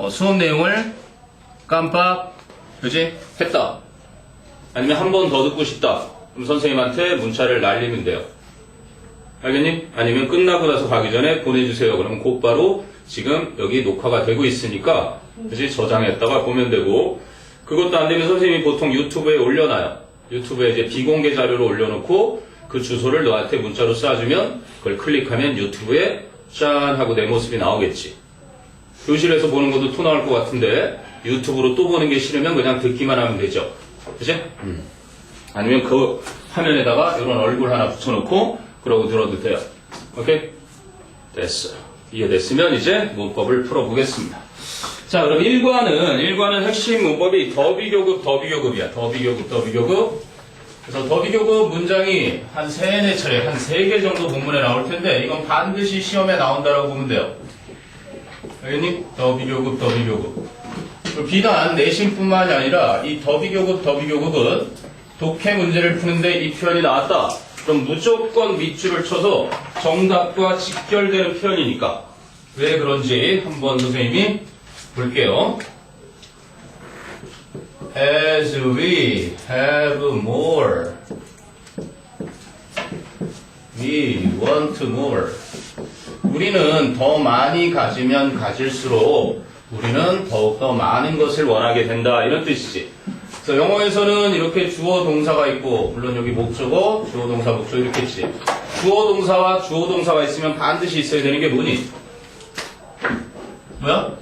수업 내용을 깜빡, 그지? 했다. 아니면 한 번 더 듣고 싶다. 그럼 선생님한테 문자를 날리면 돼요. 알겠니? 아니면 끝나고 나서 가기 전에 보내주세요. 그러면 곧바로 지금 여기 녹화가 되고 있으니까, 그지? 저장했다가 보면 되고, 그것도 안 되면 선생님이 보통 유튜브에 올려놔요. 유튜브에 이제 비공개 자료로 올려놓고, 그 주소를 너한테 문자로 쏴주면, 그걸 클릭하면 유튜브에 짠 하고 내 모습이 나오겠지. 교실에서 보는 것도 토 나올 것 같은데, 유튜브로 또 보는 게 싫으면 그냥 듣기만 하면 되죠. 그치? 아니면 그 화면에다가 이런 얼굴 하나 붙여놓고 그러고 들어도 돼요. 오케이? 됐어. 이해됐으면 이제 문법을 풀어보겠습니다. 자, 그럼 1과는 핵심 문법이 더비교급이야. 더비교급. 그래서 더비교급 문장이 한 3-4차례, 한 3개 정도 본문에 나올 텐데 이건 반드시 시험에 나온다라고 보면 돼요. 알겠니? 더비교급. 비단 내신뿐만이 아니라 이 더비교급은 독해 문제를 푸는데 이 표현이 나왔다. 그럼 무조건 밑줄을 쳐서 정답과 직결되는 표현이니까 왜 그런지 한번 선생님이 볼게요. As we have more, we want more. 우리는 더 많이 가지면 가질수록 우리는 더욱더 많은 것을 원하게 된다. 이런 뜻이지. 그래서 영어에서는 이렇게 주어 동사가 있고, 물론 여기 목적어, 주어 동사, 목적어 이렇게 있지. 주어 동사와 주어 동사가 있으면 반드시 있어야 되는 게 뭐니? 뭐야?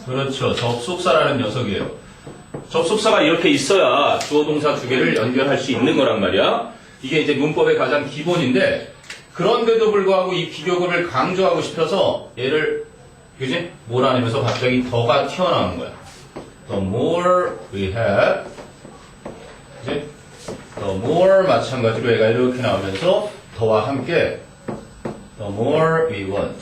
그렇죠. 접속사라는 녀석이에요. 접속사가 이렇게 있어야 주어 동사 두 개를 연결할 수 있는 거란 말이야. 이게 이제 문법의 가장 기본인데, 그런데도 불구하고 이 비교급을 강조하고 싶어서 얘를, 그지? 몰아내면서 갑자기 더가 튀어나오는 거야. The more we have, 그지? The more 마찬가지로 얘가 이렇게 나오면서 더와 함께 The more we want.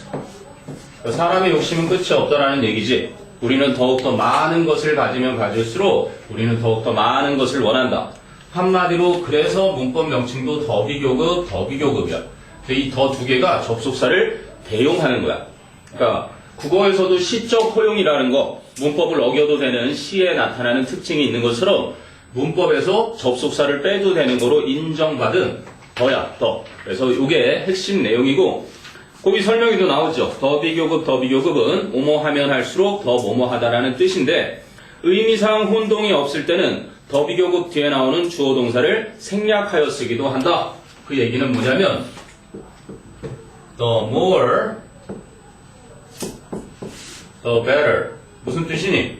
사람의 욕심은 끝이 없다라는 얘기지. 우리는 더욱더 많은 것을 가지면 가질수록 우리는 더욱더 많은 것을 원한다. 한마디로 그래서 문법 명칭도 더비교급이야. 이 더 두 개가 접속사를 대용하는 거야. 그러니까 국어에서도 시적 허용이라는 거, 문법을 어겨도 되는 시에 나타나는 특징이 있는 것처럼 문법에서 접속사를 빼도 되는 거로 인정받은 더야, 더. 그래서 이게 핵심 내용이고 거기 설명에도 나오죠. 더비교급은 뭐뭐하면 할수록 더 뭐뭐하다라는 뜻인데 의미상 혼동이 없을 때는 더비교급 뒤에 나오는 주어 동사를 생략하여 쓰기도 한다. 그 얘기는 뭐냐면 The more, the better. 무슨 뜻이니?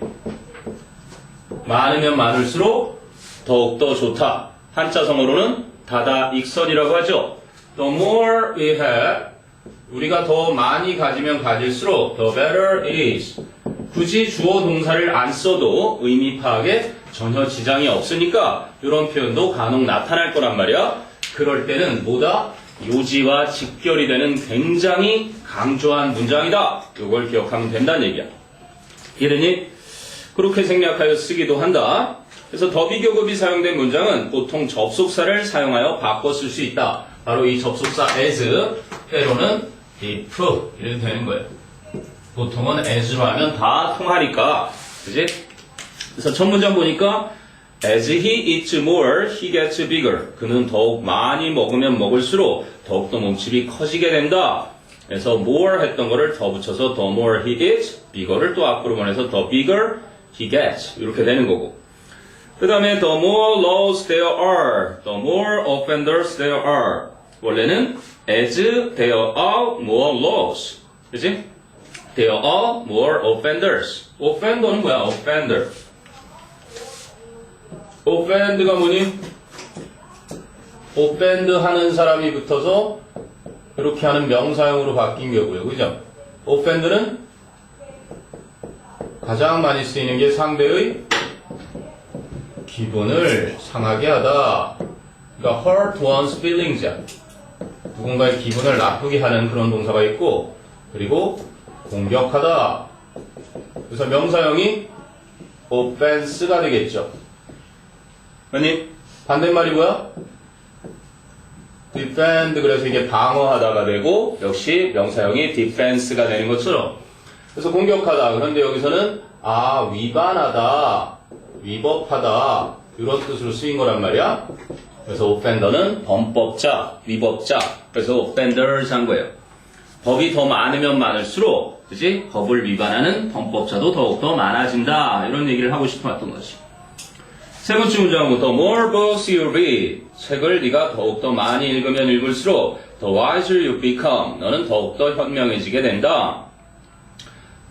많으면 많을수록 더욱더 좋다. 한자성어로는 다다익선이라고 하죠. The more we have, 우리가 더 많이 가지면 가질수록 the better it is. 굳이 주어 동사를 안 써도 의미 파악에 전혀 지장이 없으니까 이런 표현도 간혹 나타날 거란 말이야. 그럴 때는 뭐다? 요지와 직결이 되는 굉장히 강조한 문장이다. 이걸 기억하면 된다는 얘기야. 이러니 그렇게 생략하여 쓰기도 한다. 그래서 더비교급이 사용된 문장은 보통 접속사를 사용하여 바꿔 쓸 수 있다. 바로 이 접속사 as, 때로는 if 이래도 되는 거예요. 보통은 as로 하면 다 통하니까, 그지? 그래서 첫 문장 보니까 As he eats more, he gets bigger. 그는 더욱 많이 먹으면 먹을수록 더욱더 몸집이 커지게 된다. 그래서 more 했던 거를 더 붙여서 the more he eats, bigger를 또 앞으로 보내서 the bigger he gets. 이렇게 되는 거고. 그 다음에 the more laws there are, the more offenders there are. 원래는 as there are more laws. 그치? There are more offenders. offender는 뭐야? offender. offend가 뭐니? offend 하는 사람이 붙어서 이렇게 하는 명사형으로 바뀐 거고요. 그죠? offend는 가장 많이 쓰이는 게 상대의 기분을 상하게 하다. 그러니까 hurt one's feelings야. 누군가의 기분을 나쁘게 하는 그런 동사가 있고, 그리고 공격하다. 그래서 명사형이 offense가 되겠죠. 아니, 반대말이 뭐야? defend, 그래서 이게 방어하다가 되고, 역시 명사형이 defense가 되는 것처럼, 그래서 공격하다. 그런데 여기서는 위반하다, 위법하다 이런 뜻으로 쓰인 거란 말이야. 그래서 offender는 범법자, 위법자. 그래서 offenders 한 거예요. 법이 더 많으면 많을수록, 그지? 법을 위반하는 범법자도 더욱더 많아진다. 이런 얘기를 하고 싶었던 거지. 세 번째 문장은 The more books you read, 책을 네가 더욱더 많이 읽으면 읽을수록 The wiser you become, 너는 더욱더 현명해지게 된다.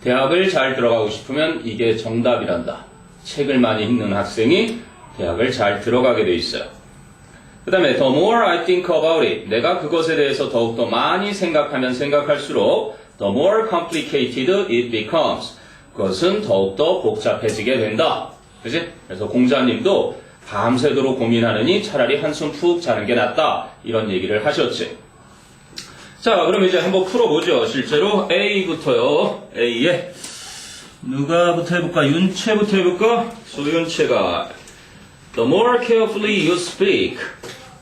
대학을 잘 들어가고 싶으면 이게 정답이란다. 책을 많이 읽는 학생이 대학을 잘 들어가게 돼 있어요. 그 다음에 The more I think about it, 내가 그것에 대해서 더욱더 많이 생각하면 생각할수록 The more complicated it becomes, 그것은 더욱더 복잡해지게 된다. 그치? 그래서 공자님도 밤새도록 고민하느니 차라리 한숨 푹 자는 게 낫다. 이런 얘기를 하셨지. 자, 그럼 이제 한번 풀어보죠. 실제로 A부터요. A에 누가부터 해볼까? 윤채부터 해볼까? 소윤채가 The more carefully you speak,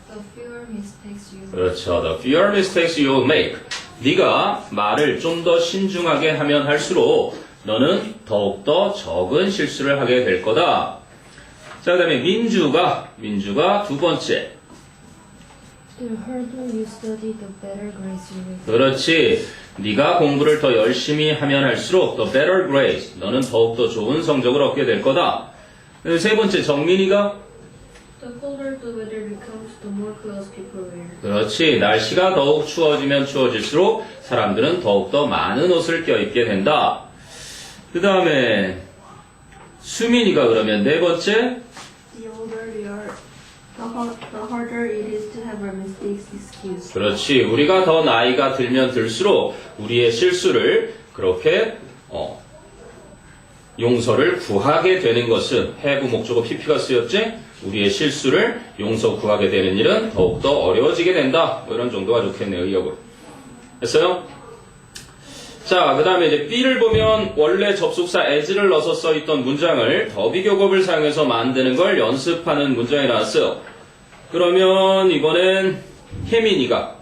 The fewer mistakes you make. 그렇죠. The fewer mistakes you make. 네가 말을 좀 더 신중하게 하면 할수록 너는 더욱더 적은 실수를 하게 될 거다. 자, 그 다음에 민주가 두 번째. The harder you study, the better grades you will get. 그렇지. 네가 공부를 더 열심히 하면 할수록 the better grades, 너는 더욱더 좋은 성적을 얻게 될 거다. 세 번째 정민이가 The colder the weather becomes, the more clothes people wear. 그렇지. 날씨가 더욱 추워지면 추워질수록 사람들은 더욱더 많은 옷을 껴입게 된다. 그 다음에 수민이가 그러면 네 번째. The older you are, the harder it is to have our mistakes excused. 그렇지. 우리가 더 나이가 들면 들수록 우리의 실수를 그렇게 용서를 구하게 되는 것은 have 목적어 pp가 쓰였지? 우리의 실수를 용서 구하게 되는 일은 더욱더 어려워지게 된다. 뭐 이런 정도가 좋겠네요. 의역으로. 됐어요? 자, 그 다음에 이제 B를 보면 원래 접속사 as를 넣어서 써있던 문장을 더 비교급을 사용해서 만드는 걸 연습하는 문장이 나왔어요. 그러면 이번엔 혜민이가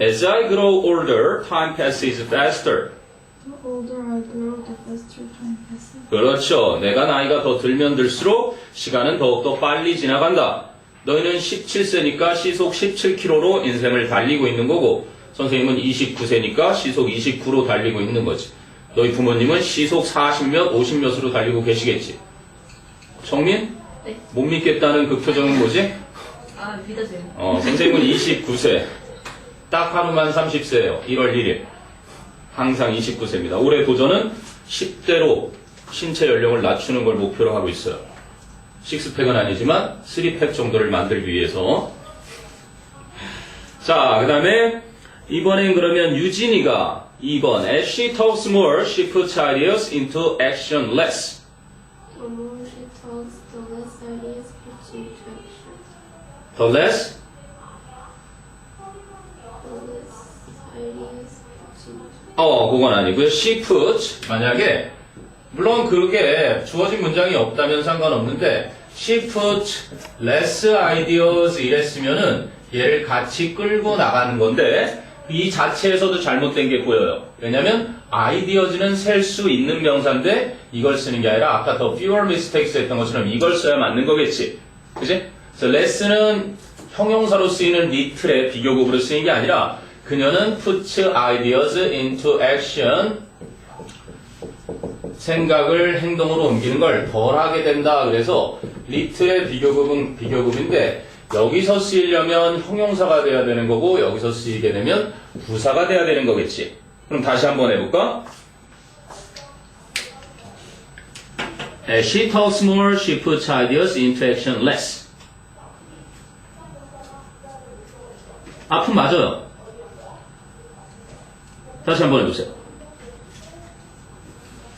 As I grow older, time passes faster. The older I grow, the faster time passes. 그렇죠. 내가 나이가 더 들면 들수록 시간은 더욱더 빨리 지나간다. 너희는 17세니까 시속 17km로 인생을 달리고 있는 거고 선생님은 29세니까 시속 29로 달리고 있는 거지. 너희 부모님은 시속 40몇, 50몇으로 달리고 계시겠지. 정민? 네. 못 믿겠다는 그 표정은 뭐지? 믿으세요. 선생님은 29세. 딱 하루만 30세예요. 1월 1일. 항상 29세입니다. 올해 도전은 10대로 신체 연령을 낮추는 걸 목표로 하고 있어요. 6팩은 아니지만 3팩 정도를 만들기 위해서. 자, 그 다음에 이번엔 그러면 유진이가 2번 As she talks more, she puts ideas into action less. The more she talks, the less ideas puts into action. The less? The less ideas puts into 그건 아니고요. She puts, 만약에 물론 그게 주어진 문장이 없다면 상관없는데 She puts less ideas 이랬으면은 얘를 같이 끌고 나가는 건데 이 자체에서도 잘못된 게 보여요. 왜냐면 ideas는 셀 수 있는 명사인데 이걸 쓰는 게 아니라 아까 더 fewer mistakes 했던 것처럼 이걸 써야 맞는 거겠지. 그치? 그래서 less는 형용사로 쓰이는 little의 비교급으로 쓰인 게 아니라 그녀는 puts ideas into action, 생각을 행동으로 옮기는 걸 덜 하게 된다. 그래서 little의 비교급은 비교급인데 여기서 쓰이려면 형용사가 돼야 되는 거고 여기서 쓰이게 되면 부사가 돼야 되는 거겠지. 그럼 다시 한번 해볼까? As she talks more, she puts ideas into action less. 앞은 맞아요. 다시 한번 해보세요.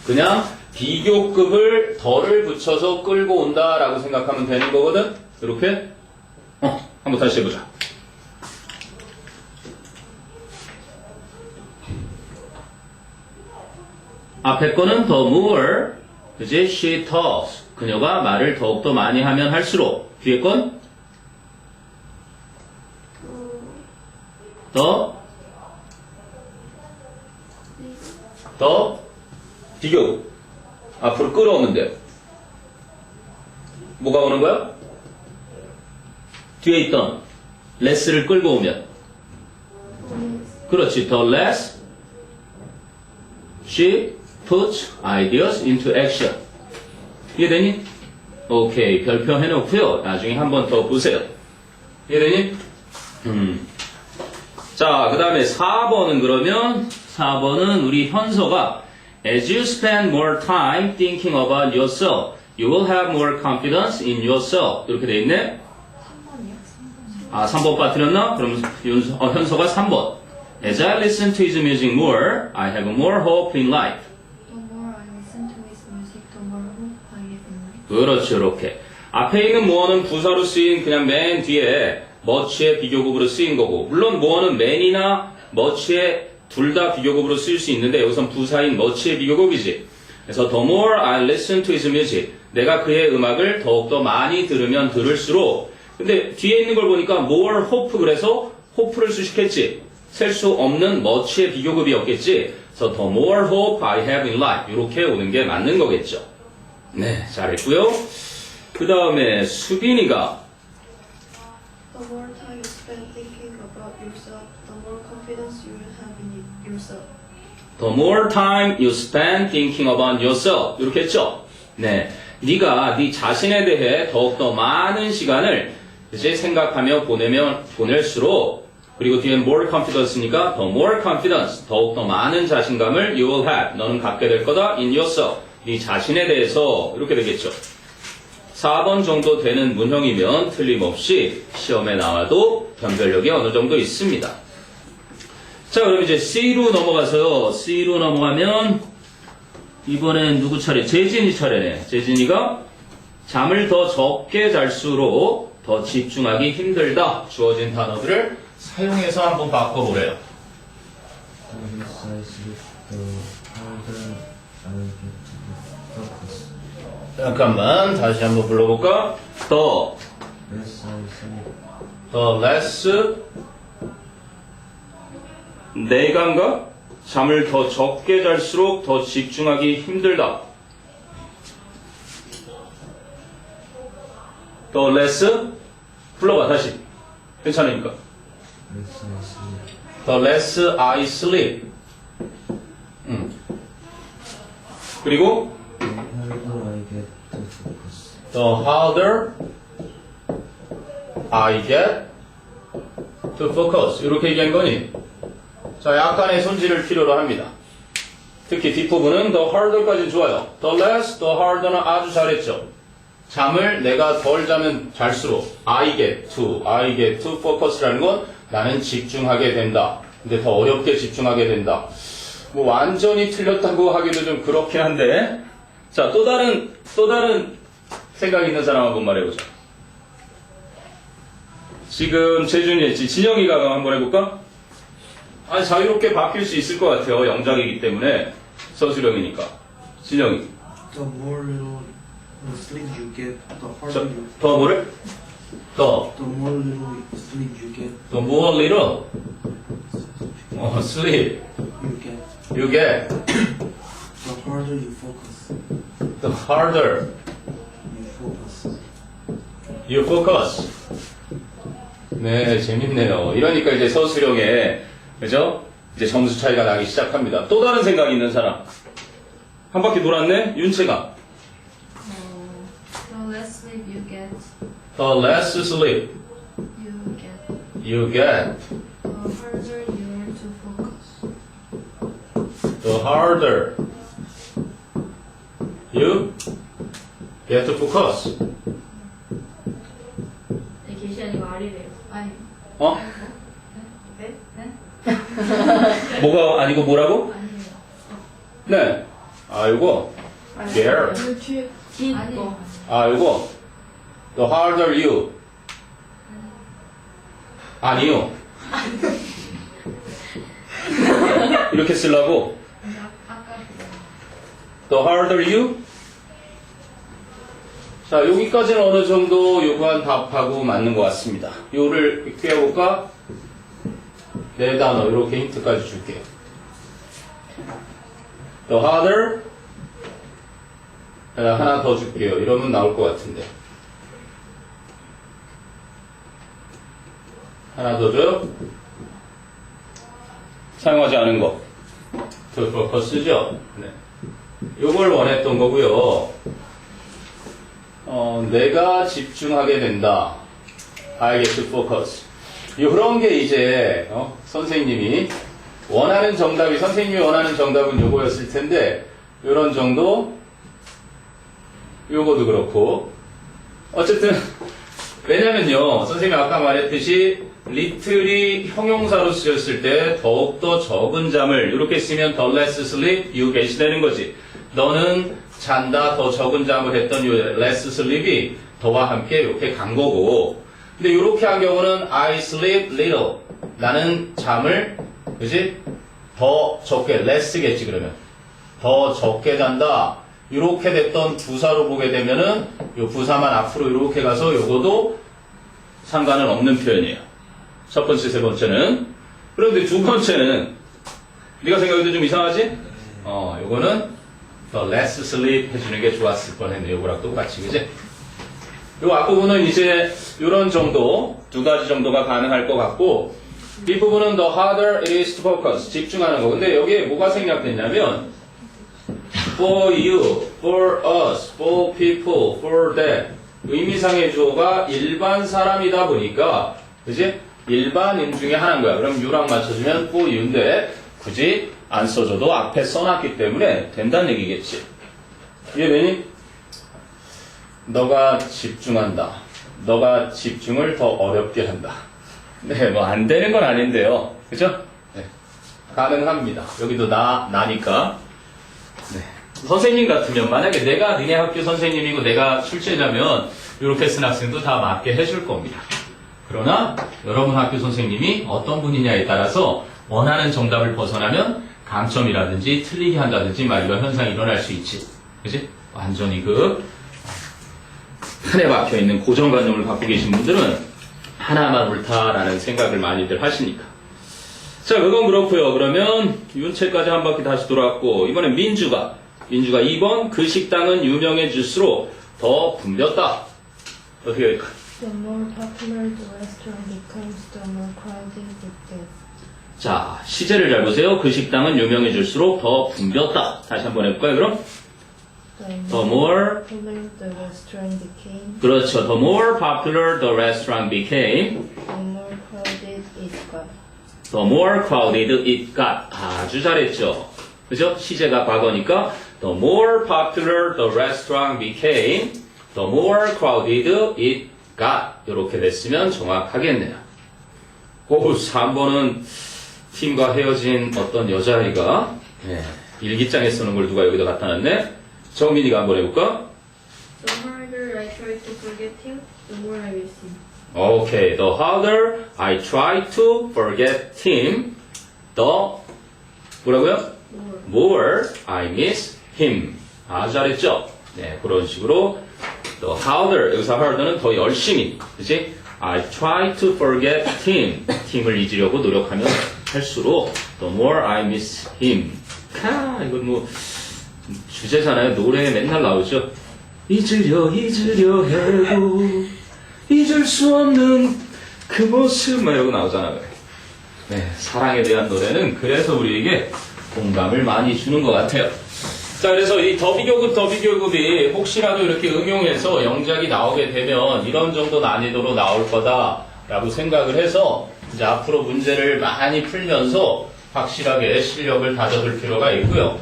그냥 비교급을 덜을 붙여서 끌고 온다라고 생각하면 되는 거거든. 이렇게 한번 다시 해보자. 앞에 거는 the more, 그지? She talks. 그녀가 말을 더욱더 많이 하면 할수록. 뒤에 건 the 비교. 앞으로 끌어오면 돼요. 뭐가 오는 거야? 뒤에 있던 less를 끌고 오면. 그렇지. The less she puts ideas into action. 이해되니? 오케이. 별표 해놓고요. 나중에 한 번 더 보세요. 이해되니? 자, 그 다음에 4번은 그러면 4번은 우리 현서가 As you spend more time thinking about yourself, you will have more confidence in yourself. 이렇게 돼 있네? 3번이요? 아, 3번 빠뜨렸나? 그럼 현서가 3번. As I listen to his music more, I have more hope in life. The more I listen to his music, the more hope I have in life. 그렇죠, 이렇게. 앞에 있는 more는 부사로 쓰인 그냥 맨 뒤에 much의 비교급으로 쓰인 거고, 물론 more는 man이나 much의 둘 다 비교급으로 쓰일 수 있는데 여기선 부사인 much의 비교급이지. 그래서 the more I listen to his music, 내가 그의 음악을 더욱더 많이 들으면 들을수록, 근데 뒤에 있는 걸 보니까 more hope 그래서 hope를 수식했지. 셀 수 없는 much의 비교급이었겠지. 그래서 the more hope I have in life 이렇게 오는 게 맞는 거겠죠. 네, 잘했고요. 그 다음에 수빈이가 The more time you spend thinking about yourself, the more confidence you will have in yourself. The more time you spend thinking about yourself 이렇게 했죠? 네, 네가 네 자신에 대해 더욱더 많은 시간을 이제 생각하며 보낼수록 그리고 뒤에 more confidence니까 the more confidence 더욱더 많은 자신감을 you will have 너는 갖게 될 거다 in yourself 네 자신에 대해서 이렇게 되겠죠. 4번 정도 되는 문형이면 틀림없이 시험에 나와도 변별력이 어느 정도 있습니다. 자, 그럼 이제 C로 넘어가서요. C로 넘어가면 이번엔 누구 차례? 재진이 차례네. 재진이가 잠을 더 적게 잘수록 더 집중하기 힘들다. 주어진 단어들을 사용해서 한번 바꿔보래요. 잠깐만 다시 한번 불러볼까? The less 내가인가? 잠을 더 적게 잘수록 더 집중하기 힘들다. The less 불러봐 다시 괜찮으니까. The less I sleep. 그리고 The harder I get to focus. 이렇게 얘기한 거니? 자, 약간의 손질을 필요로 합니다. 특히 뒷부분은 the harder까지 좋아요. The less, the harder는 아주 잘했죠. 잠을 내가 덜 자면 잘수록 I get to focus라는 건 나는 집중하게 된다. 근데 더 어렵게 집중하게 된다. 뭐 완전히 틀렸다고 하기도 좀 그렇긴 한데 자, 또 다른 생각 있는 사람 한번 말해보자. 지금 재준이 했지. 진영이가 한번 해볼까? 아니, 자유롭게 바뀔 수 있을 것 같아요. 영작이기 때문에. 서술형이니까. 진영이. The more little sleep you get, the harder you. 더 뭐를? 더. The more little sleep you get, The more little. sleep. you get. You get. The harder you focus, The harder you focus. you focus. 네, 재밌네요. 이러니까 이제 서술형에, 그죠? 이제 점수 차이가 나기 시작합니다. 또 다른 생각 있는 사람. 한 바퀴 돌았네? 윤채가. The less sleep you get, The less sleep you get, you get, the harder you are to focus. the harder you get to focus. 네, 계시하니 말이래요. 아니, 어? 네? 네? 뭐가 아니고 뭐라고? 아니에요. 네. 아이고. There. 아니에요. 아이고. The harder you. 아니요. 이렇게 쓰려고. 아까 The harder you. 자, 여기까지는 어느 정도 요구한 답하고 맞는 것 같습니다. 요를 꿰어볼까? 네 단어, 이렇게 힌트까지 줄게요. The harder 하나 더 줄게요. 이러면 나올 것 같은데. 하나 더 줘요? 사용하지 않은 거. 그 purpose죠? 네. 요걸 원했던 거고요. 내가 집중하게 된다. I get to focus. 이런 게 이제 선생님이 원하는 정답이 선생님이 원하는 정답은 요거였을 텐데 요런 정도 요거도 그렇고 어쨌든 왜냐면요 선생님이 아까 말했듯이 little이 형용사로 쓰였을 때 더욱더 적은 잠을 이렇게 쓰면 the less sleep you get 되는 거지. 너는 잔다 더 적은 잠을 했던 요 less sleep이 더와 함께 이렇게 간 거고 근데 이렇게 한 경우는 I sleep little 나는 잠을 그지 더 적게 less겠지 그러면 더 적게 잔다 이렇게 됐던 부사로 보게 되면은 요 부사만 앞으로 이렇게 가서 요거도 상관은 없는 표현이에요. 첫 번째 세 번째는 그런데 두 번째는 네가 생각해도 좀 이상하지? 요거는 더 less sleep 해주는 게 좋았을 뻔했네. 요거랑 똑같이 그지? 요 앞부분은 이제 이런 정도 두 가지 정도가 가능할 것 같고 이 부분은 the harder it is to focus 집중하는 거. 근데 여기에 뭐가 생략됐냐면 for you, for us, for people, for that 의미상의 주어가 일반 사람이다 보니까 그지? 일반인 중에 하나인 거야. 그럼 you랑 맞춰주면 for you인데 굳이 안 써줘도 앞에 써놨기 때문에 된다는 얘기겠지. 이해되니? 너가 집중한다. 너가 집중을 더 어렵게 한다. 네, 뭐 안 되는 건 아닌데요. 그죠? 네. 가능합니다. 여기도 나니까. 네. 선생님 같으면 만약에 내가 니네 학교 선생님이고 내가 출제자면 이렇게 쓴 학생도 다 맞게 해줄 겁니다. 그러나 여러분 학교 선생님이 어떤 분이냐에 따라서 원하는 정답을 벗어나면 감점이라든지 틀리게 한다든지 막 이런 현상이 일어날 수 있지. 그치? 완전히 판에 박혀있는 고정관념을 갖고 계신 분들은 하나만 옳다라는 생각을 많이들 하시니까. 자, 그건 그렇고요. 그러면 윤채까지 한 바퀴 다시 돌아왔고 이번엔 민주가 2번 그 식당은 유명해질수록 더 붐볐다. 어떻게 할까? The more popular the restaurant becomes, the more crowded it gets. 자, 시제를 잘 보세요. 그 식당은 유명해질수록 더 붐볐다. 다시 한번 해볼까요, 그럼? The more popular the restaurant became, 그렇죠. The more popular the restaurant became, the more crowded it got. the more crowded it got. 아주 잘했죠. 그죠? 시제가 과거니까 the more popular the restaurant became, the more crowded it got. 이렇게 됐으면 정확하겠네요. 오, 3번은 팀과 헤어진 어떤 여자아이가 일기장에 쓰는 걸 누가 여기다 갖다 놨네? 정민이가 한번 해볼까? The harder I try to forget him, the more I miss him. 오케이. The harder I try to forget him, the 뭐라고요? More I miss him. 아주 잘했죠? 네, 그런 식으로 the harder, 여기서 harder는 더 열심히, 그치? I try to forget him. 팀을 잊으려고 노력하면 할수록 the more I miss him. 이건 뭐 주제잖아요. 노래에 맨날 나오죠. 잊으려 해도 잊을 수 없는 그 모습 막 이러고 나오잖아요. 네, 사랑에 대한 노래는 그래서 우리에게 공감을 많이 주는 것 같아요. 자, 그래서 이 더비교급이 혹시라도 이렇게 응용해서 영작이 나오게 되면 이런 정도 난이도로 나올 거다라고 생각을 해서 이제 앞으로 문제를 많이 풀면서 확실하게 실력을 다져둘 필요가 있고요.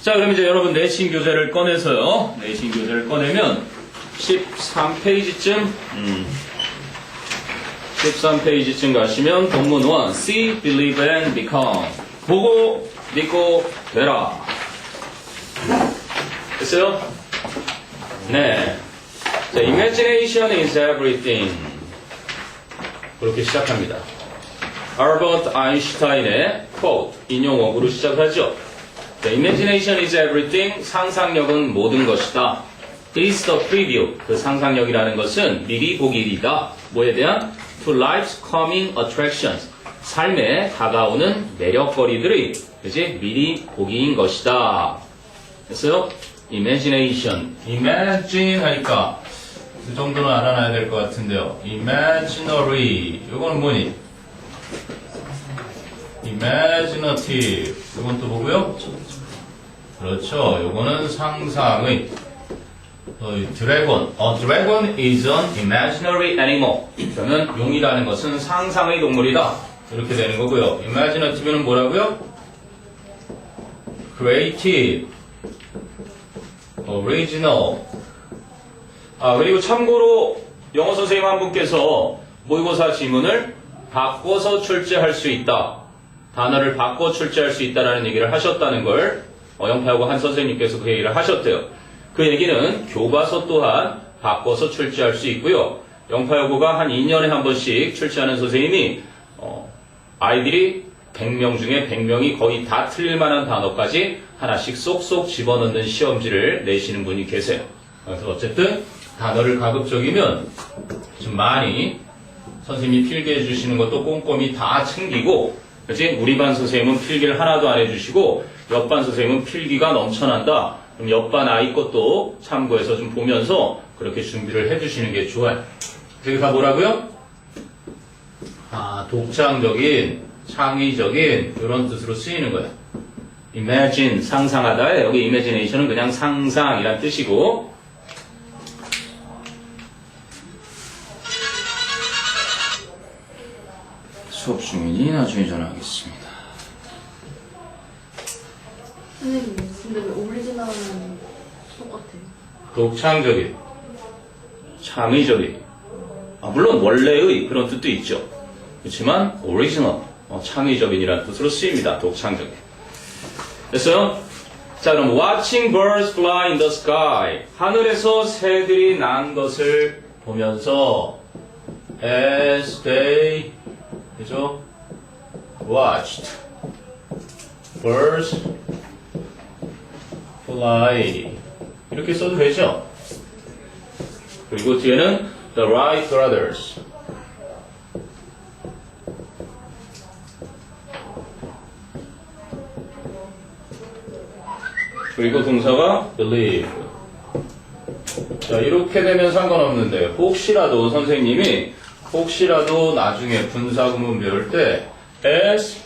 자, 그럼 이제 여러분 내신 교재를 꺼내서요. 내신 교재를 꺼내면 13페이지쯤 가시면 본문 1 See, Believe and Become 보고, 믿고, 되라. 됐어요? 네. 자, Imagination is everything. 그렇게 시작합니다. 알버트 아인슈타인의 quote, 인용어구로 시작하죠. 자, Imagination is everything. 상상력은 모든 것이다. It is the preview. 그 상상력이라는 것은 미리 보기 일이다. 뭐에 대한? To life's coming attractions. 삶에 다가오는 매력거리들의 그치? 미리 보기인 것이다. 됐어요? imagination. imagine 하니까 그 정도는 알아놔야 될 것 같은데요. imaginary. 요거는 뭐니? imaginative. 요건 또 뭐고요? 그렇죠. 요거는 상상의. dragon. A dragon is an imaginary animal. 그러면 용이라는 것은 상상의 동물이다. 이렇게 되는 거고요. imaginative는 뭐라고요? creative, original. 그리고 참고로 영어 선생님 한 분께서 모의고사 지문을 바꿔서 출제할 수 있다. 단어를 바꿔 출제할 수 있다라는 얘기를 하셨다는 걸 영패하고 한 선생님께서 그 얘기를 하셨대요. 그 얘기는 교과서 또한 바꿔서 출제할 수 있고요. 영파여고가 한 2년에 한 번씩 출제하는 선생님이 아이들이 100명 중에 100명이 거의 다 틀릴 만한 단어까지 하나씩 쏙쏙 집어넣는 시험지를 내시는 분이 계세요. 그래서 어쨌든 단어를 가급적이면 좀 많이 선생님이 필기해 주시는 것도 꼼꼼히 다 챙기고, 그렇지? 우리 반 선생님은 필기를 하나도 안 해주시고 옆반 선생님은 필기가 넘쳐난다. 그럼 옆반 아이 것도 참고해서 좀 보면서 그렇게 준비를 해주시는 게 좋아요. 그러니까 뭐라고요? 독창적인, 창의적인 이런 뜻으로 쓰이는 거예요. imagine, 상상하다. 여기 imagination은 그냥 상상이란 뜻이고, 수업 중이니 나중에 전화하겠습니다. 선생님, 근데 왜 오리지널은 똑같아요? 독창적인, 창의적인. 물론 원래의 그런 뜻도 있죠. 그렇지만 오리지널, 창의적인이라는 뜻으로 쓰입니다. 독창적인. 됐어요? 자, 그럼 watching birds fly in the sky. 하늘에서 새들이 난 것을 보면서 as they, 그죠? watched birds fly. 이렇게 써도 되죠? 그리고 뒤에는 the Wright brothers. 그리고 동사가 believe. 자, 이렇게 되면 상관없는데 혹시라도 선생님이 나중에 분사구문 배울 때 as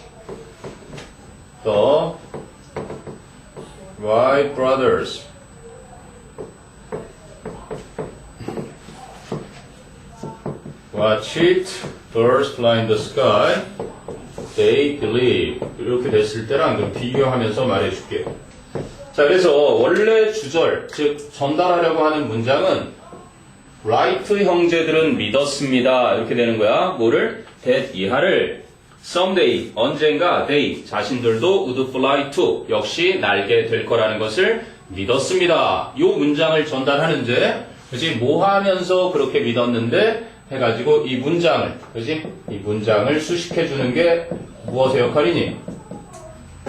the Wright brothers watched birds fly in the sky, they believe. 이렇게 됐을 때랑 좀 비교하면서 말해줄게요. 자, 그래서 원래 주절, 즉 전달하려고 하는 문장은 라이트 형제들은 믿었습니다. 이렇게 되는 거야. 뭐를? that 이하를 someday, 언젠가 they, 자신들도 would fly too, 역시 날게 될 거라는 것을 믿었습니다. 이 문장을 전달하는데, 그치? 뭐 하면서 그렇게 믿었는데 해가지고 이 문장을, 그치? 이 문장을 수식해주는 게 무엇의 역할이니?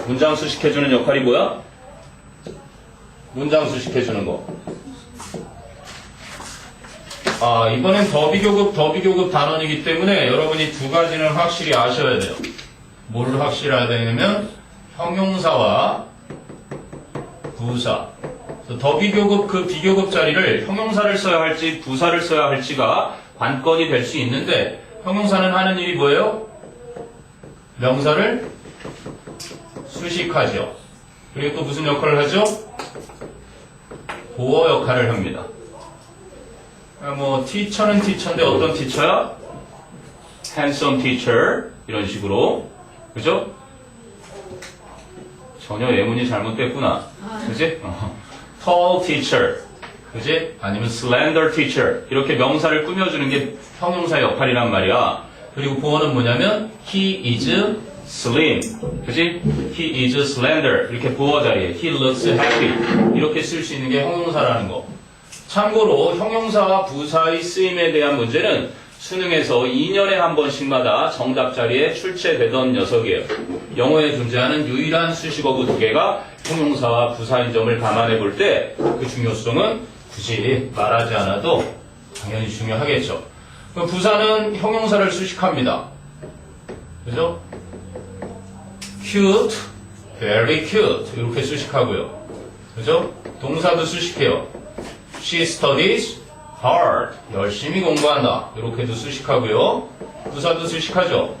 문장 수식해주는 역할이 뭐야? 문장 수식해주는 거. 이번엔 더비교급 단원이기 때문에 여러분이 두 가지는 확실히 아셔야 돼요. 뭐를 확실히 알아야 되냐면 형용사와 부사. 더비교급 그 비교급 자리를 형용사를 써야 할지 부사를 써야 할지가 관건이 될 수 있는데, 형용사는 하는 일이 뭐예요? 명사를 수식하죠. 그리고 또 무슨 역할을 하죠? 보어 역할을 합니다. 티처는 티처인데 어떤 티처야? handsome teacher, 이런 식으로. 그죠? 전혀 예문이 잘못됐구나. 그지? tall teacher, 그지? 아니면 slender teacher, 이렇게 명사를 꾸며주는 게 형용사의 역할이란 말이야. 그리고 보어는 뭐냐면 he is slim, 그지? he is slender, 이렇게 보어 자리에 he looks happy, 이렇게 쓸 수 있는 게 형용사라는 거. 참고로 형용사와 부사의 쓰임에 대한 문제는 수능에서 2년에 한 번씩마다 정답 자리에 출제되던 녀석이에요. 영어에 존재하는 유일한 수식어구 두 개가 형용사와 부사인 점을 감안해 볼 때 그 중요성은 굳이 말하지 않아도 당연히 중요하겠죠. 그럼 부사는 형용사를 수식합니다. 그죠? cute, very cute, 이렇게 수식하고요. 그죠? 동사도 수식해요. She studies hard. 열심히 공부한다. 이렇게도 수식하고요. 부사도 수식하죠.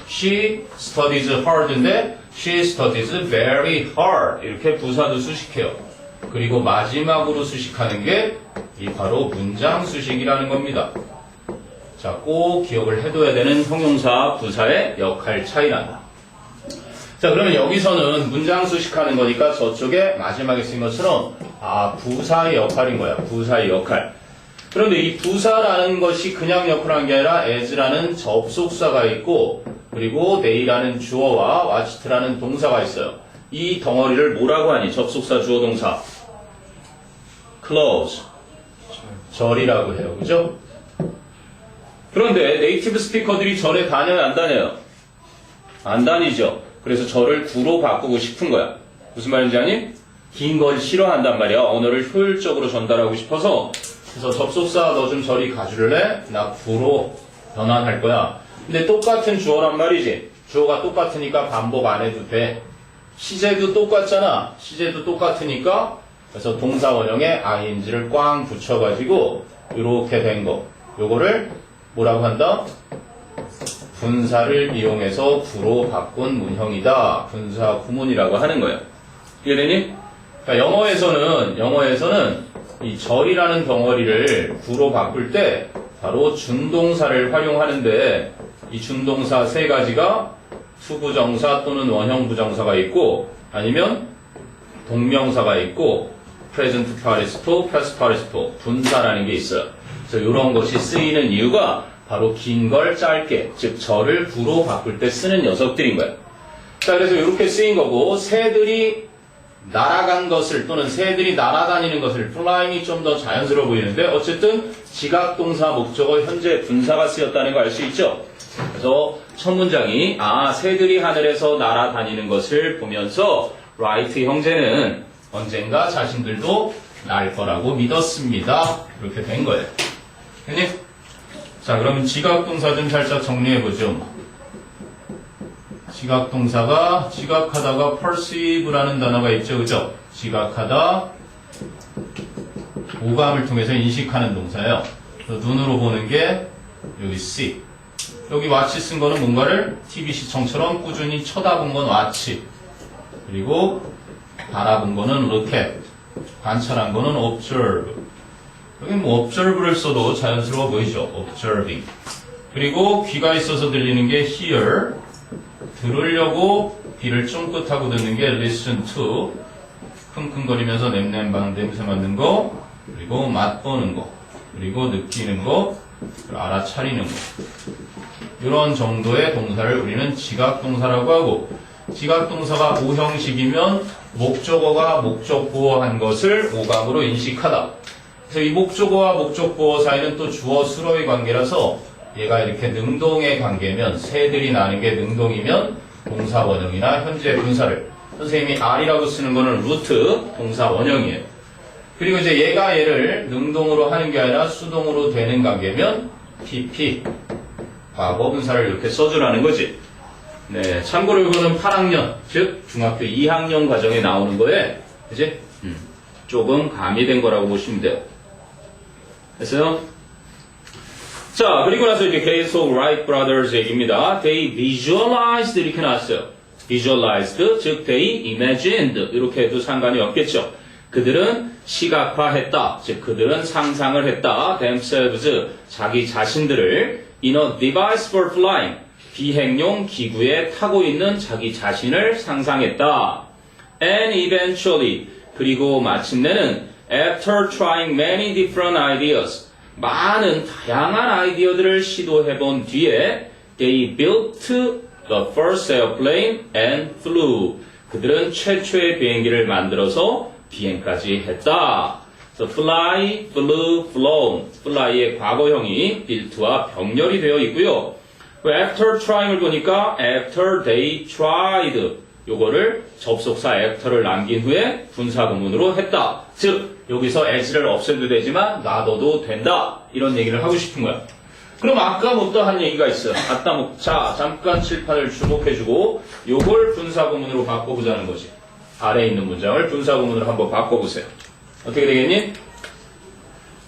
She studies hard인데 she studies very hard. 이렇게 부사도 수식해요. 그리고 마지막으로 수식하는 게 이 바로 문장 수식이라는 겁니다. 자, 꼭 기억을 해둬야 되는 형용사, 부사의 역할 차이란다. 자, 그러면 여기서는 문장 수식하는 거니까 저쪽에 마지막에 쓴 것처럼 부사의 역할인 거야. 부사의 역할. 그런데 이 부사라는 것이 그냥 역할을 한 게 아니라 as라는 접속사가 있고 그리고 they라는 주어와 watch라는 동사가 있어요. 이 덩어리를 뭐라고 하니? 접속사, 주어, 동사. close. 절이라고 해요. 그죠? 그런데 네이티브 스피커들이 절에 다녀요, 안 다녀요? 안 다니죠. 그래서 절을 구로 바꾸고 싶은 거야. 무슨 말인지 아니? 긴 걸 싫어한단 말이야. 언어를 효율적으로 전달하고 싶어서. 그래서 접속사 너 좀 저리 가줄래? 나 구로 변환할 거야. 근데 똑같은 주어란 말이지. 주어가 똑같으니까 반복 안 해도 돼. 시제도 똑같잖아. 시제도 똑같으니까 그래서 동사 원형에 ing를 꽝 붙여가지고 이렇게 된 거. 요거를 뭐라고 한다? 분사를 이용해서 구로 바꾼 문형이다. 분사 구문이라고 하는 거예요. 이해되니? 그러니까 영어에서는 이 절이라는 덩어리를 구로 바꿀 때 바로 준동사를 활용하는데 이 준동사 세 가지가 투부정사 또는 원형부정사가 있고 아니면 동명사가 있고 present participle, past participle, 분사라는 게 있어요. 그래서 이런 것이 쓰이는 이유가 바로 긴 걸 짧게, 즉 절을 구로 바꿀 때 쓰는 녀석들인 거예요. 자, 그래서 이렇게 쓰인 거고 새들이 날아간 것을 또는 새들이 날아다니는 것을 flying이 좀 더 자연스러워 보이는데 어쨌든 지각동사, 목적어, 현재 분사가 쓰였다는 거 알 수 있죠? 그래서 첫 문장이 새들이 하늘에서 날아다니는 것을 보면서 라이트 형제는 언젠가 자신들도 날 거라고 믿었습니다. 이렇게 된 거예요. 됐니? 자, 그러면 지각동사 좀 살짝 정리해보죠. 지각동사가 지각하다가 perceive라는 단어가 있죠. 그죠? 지각하다, 오감을 통해서 인식하는 동사예요. 눈으로 보는 게 여기 see. 여기 watch 쓴 거는 뭔가를 TV 시청처럼 꾸준히 쳐다본 건 watch. 그리고 바라본 거는 look at. 관찰한 거는 observe. 여기 observe를 써도 자연스러워 보이죠. observing. 그리고 귀가 있어서 들리는 게 hear. 들으려고 귀를 쫑긋하고 듣는 게 listen to. 킁킁거리면서 냄새 맡는 거. 그리고 맛보는 거. 그리고 느끼는 거. 알아차리는 거. 이런 정도의 동사를 우리는 지각동사라고 하고 지각동사가 오형식이면 목적어가 목적보어한 것을 오감으로 인식하다. 그래서 이 목적어와 목적보어 사이는 또 주어 수로의 관계라서 얘가 이렇게 능동의 관계면 새들이 나는 게 능동이면 동사 원형이나 현재 분사를 선생님이 R이라고 쓰는 거는 루트 동사 원형이에요. 그리고 이제 얘가 얘를 능동으로 하는 게 아니라 수동으로 되는 관계면 PP 과거 분사를 이렇게 써주라는 거지. 네, 참고로 이거는 8학년, 즉 중학교 2학년 과정에 나오는 거에 그지? 조금 가미된 거라고 보시면 돼요. 됐어요? 자, 그리고 나서 이제 계속 Wright Brothers 얘기입니다. They visualized 이렇게 나왔어요. visualized, 즉 they imagined 이렇게 해도 상관이 없겠죠. 그들은 시각화했다. 즉 그들은 상상을 했다. themselves, 자기 자신들을 in a device for flying, 비행용 기구에 타고 있는 자기 자신을 상상했다. And eventually, 그리고 마침내는 after trying many different ideas, 많은 다양한 아이디어들을 시도해본 뒤에 they built the first airplane and flew. 그들은 최초의 비행기를 만들어서 비행까지 했다. So fly, flew, flown. fly의 과거형이 built와 병렬이 되어 있고요. after trying을 보니까 after they tried. 요거를 접속사 after를 남긴 후에 분사구문으로 했다. 즉 여기서 as를 없애도 되지만 놔둬도 된다. 이런 얘기를 하고 싶은 거야. 그럼 아까 못다 한 얘기가 있어요. 자, 잠깐 칠판을 주목해주고 요걸 분사구문으로 바꿔보자는 거지. 아래에 있는 문장을 분사구문으로 한번 바꿔보세요. 어떻게 되겠니?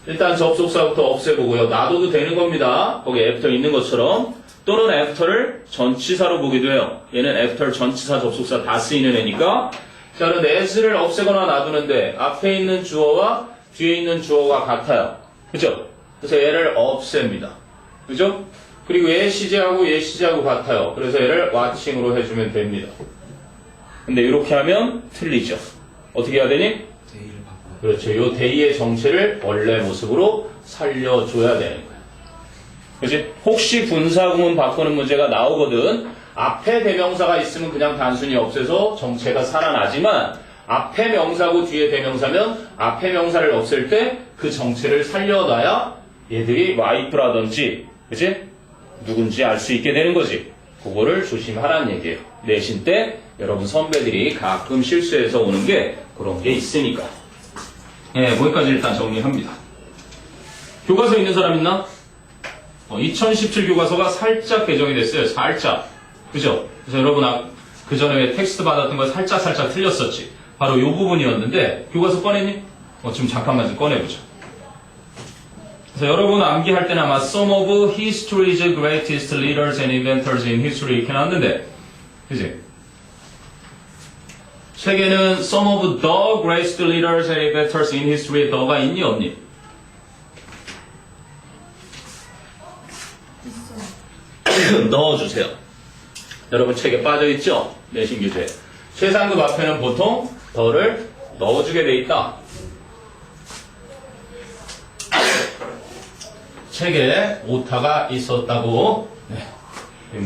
일단 접속사부터 없애보고요. 놔둬도 되는 겁니다. 거기 after 있는 것처럼. 또는 after를 전치사로 보기도 해요. 얘는 after 전치사 접속사 다 쓰이는 애니까. 자, 그럼 as를 없애거나 놔두는데 앞에 있는 주어와 뒤에 있는 주어가 같아요. 그죠? 그래서 얘를 없앱니다. 그죠? 그리고 얘 시제하고 얘 시제하고 같아요. 그래서 얘를 watching으로 해주면 됩니다. 근데 이렇게 하면 틀리죠. 어떻게 해야 되니? 데이를 바꿔. 그렇죠. 요 데이의 정체를 원래 모습으로 살려줘야 되는 거예요. 그치? 혹시 분사구문 바꾸는 문제가 나오거든. 앞에 대명사가 있으면 그냥 단순히 없애서 정체가 살아나지만 앞에 명사고 뒤에 대명사면 앞에 명사를 없앨 때 그 정체를 살려놔야 얘들이 와이프라든지 그치? 누군지 알 수 있게 되는 거지. 그거를 조심하라는 얘기예요. 내신 때 여러분 선배들이 가끔 실수해서 오는 게 그런 게 있으니까. 예, 거기까지 일단 정리합니다. 교과서 있는 사람 있나? 2017 교과서가 살짝 개정이 됐어요. 살짝. 그죠? 그래서 여러분 그 전에 텍스트 받았던 거 살짝 틀렸었지. 바로 이 부분이었는데 교과서 꺼냈니? 지금 잠깐만 좀 꺼내보자. 그래서 여러분 암기할 때는 아마 Some of history's greatest leaders and inventors in history 이렇게 나왔는데 그지? 책에는 Some of the greatest leaders and inventors in history에 더가 있니 없니? 넣어주세요. 여러분 책에 빠져있죠? 내신 교재. 최상급 앞에는 보통 더를 넣어주게 돼 있다. 책에 오타가 있었다고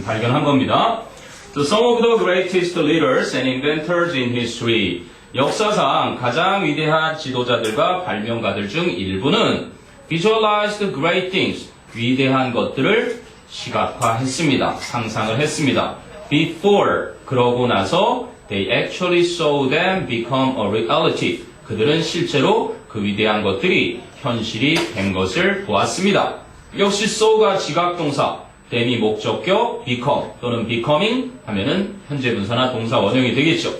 발견한 겁니다. So some of the greatest leaders and inventors in history. 역사상 가장 위대한 지도자들과 발명가들 중 일부는 visualized great things. 위대한 것들을 시각화했습니다. 상상을 했습니다. Before, 그러고 나서 they actually saw them become a reality. 그들은 실제로 그 위대한 것들이 현실이 된 것을 보았습니다. 역시 saw가 지각동사, them이 목적격, become 또는 becoming 하면은 현재 분사나 동사 원형이 되겠죠.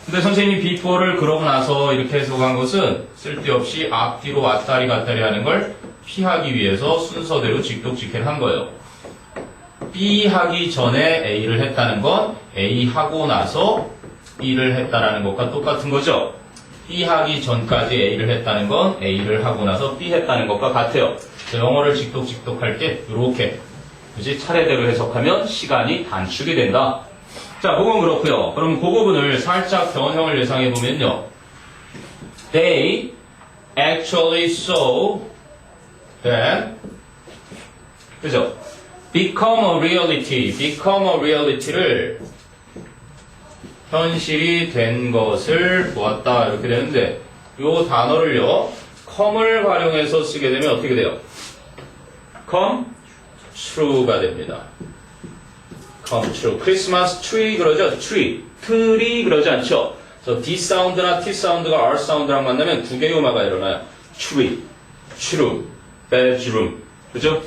근데 선생님이 before를 그러고 나서 이렇게 해석한 것은 쓸데없이 앞뒤로 왔다리 갔다리 하는 걸 피하기 위해서 순서대로 직독직해를 한 거예요. B 하기 전에 A를 했다는 건 A 하고 나서 B를 했다라는 것과 똑같은 거죠. B 하기 전까지 A를 했다는 건 A를 하고 나서 B 했다는 것과 같아요. 영어를 직독할 때 이렇게 그지 차례대로 해석하면 시간이 단축이 된다. 자, 그건 그렇고요. 그럼 그 부분을 살짝 변형을 예상해 보면요. They actually saw them 그죠? become a reality를 현실이 된 것을 보았다 이렇게 되는데 이 단어를요 come을 활용해서 쓰게 되면 어떻게 돼요? come true가 됩니다. come true. 크리스마스 트리 그러죠? 트리 그러지 않죠? 그래서 D 사운드나 T 사운드가 R 사운드랑 만나면 두 개의 음화가 일어나요. tree, true, bedroom 그죠?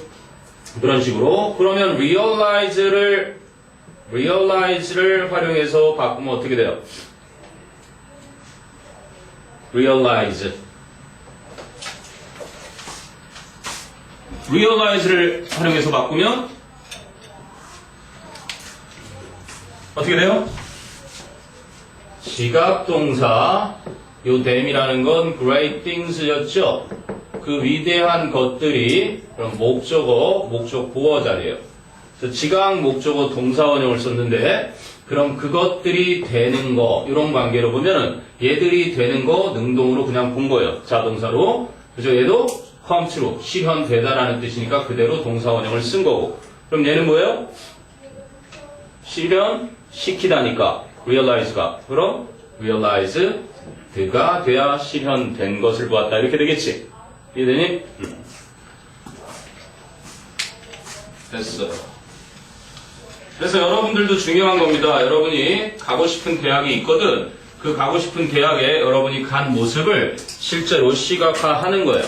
그런 식으로 그러면 realize를 활용해서 바꾸면 어떻게 돼요? realize를 활용해서 바꾸면 어떻게 돼요? 지각동사 요 them이라는 건 great things였죠? 그 위대한 것들이 그럼 목적어, 목적 보어 자리예요. 그래서 지각 목적어 동사 원형을 썼는데 그럼 그것들이 되는 거 이런 관계로 보면은 얘들이 되는 거 능동으로 그냥 본 거예요. 자동사로. 그죠? 얘도 come true, 실현되다라는 뜻이니까 그대로 동사 원형을 쓴 거고. 그럼 얘는 뭐예요? 실현시키다니까 realize가. 그럼 realized가 돼야 실현된 것을 보았다. 이렇게 되겠지? 이해되니? 됐어요. 그래서 여러분들도 중요한 겁니다. 여러분이 가고 싶은 대학이 있거든. 그 가고 싶은 대학에 여러분이 간 모습을 실제로 시각화하는 거예요.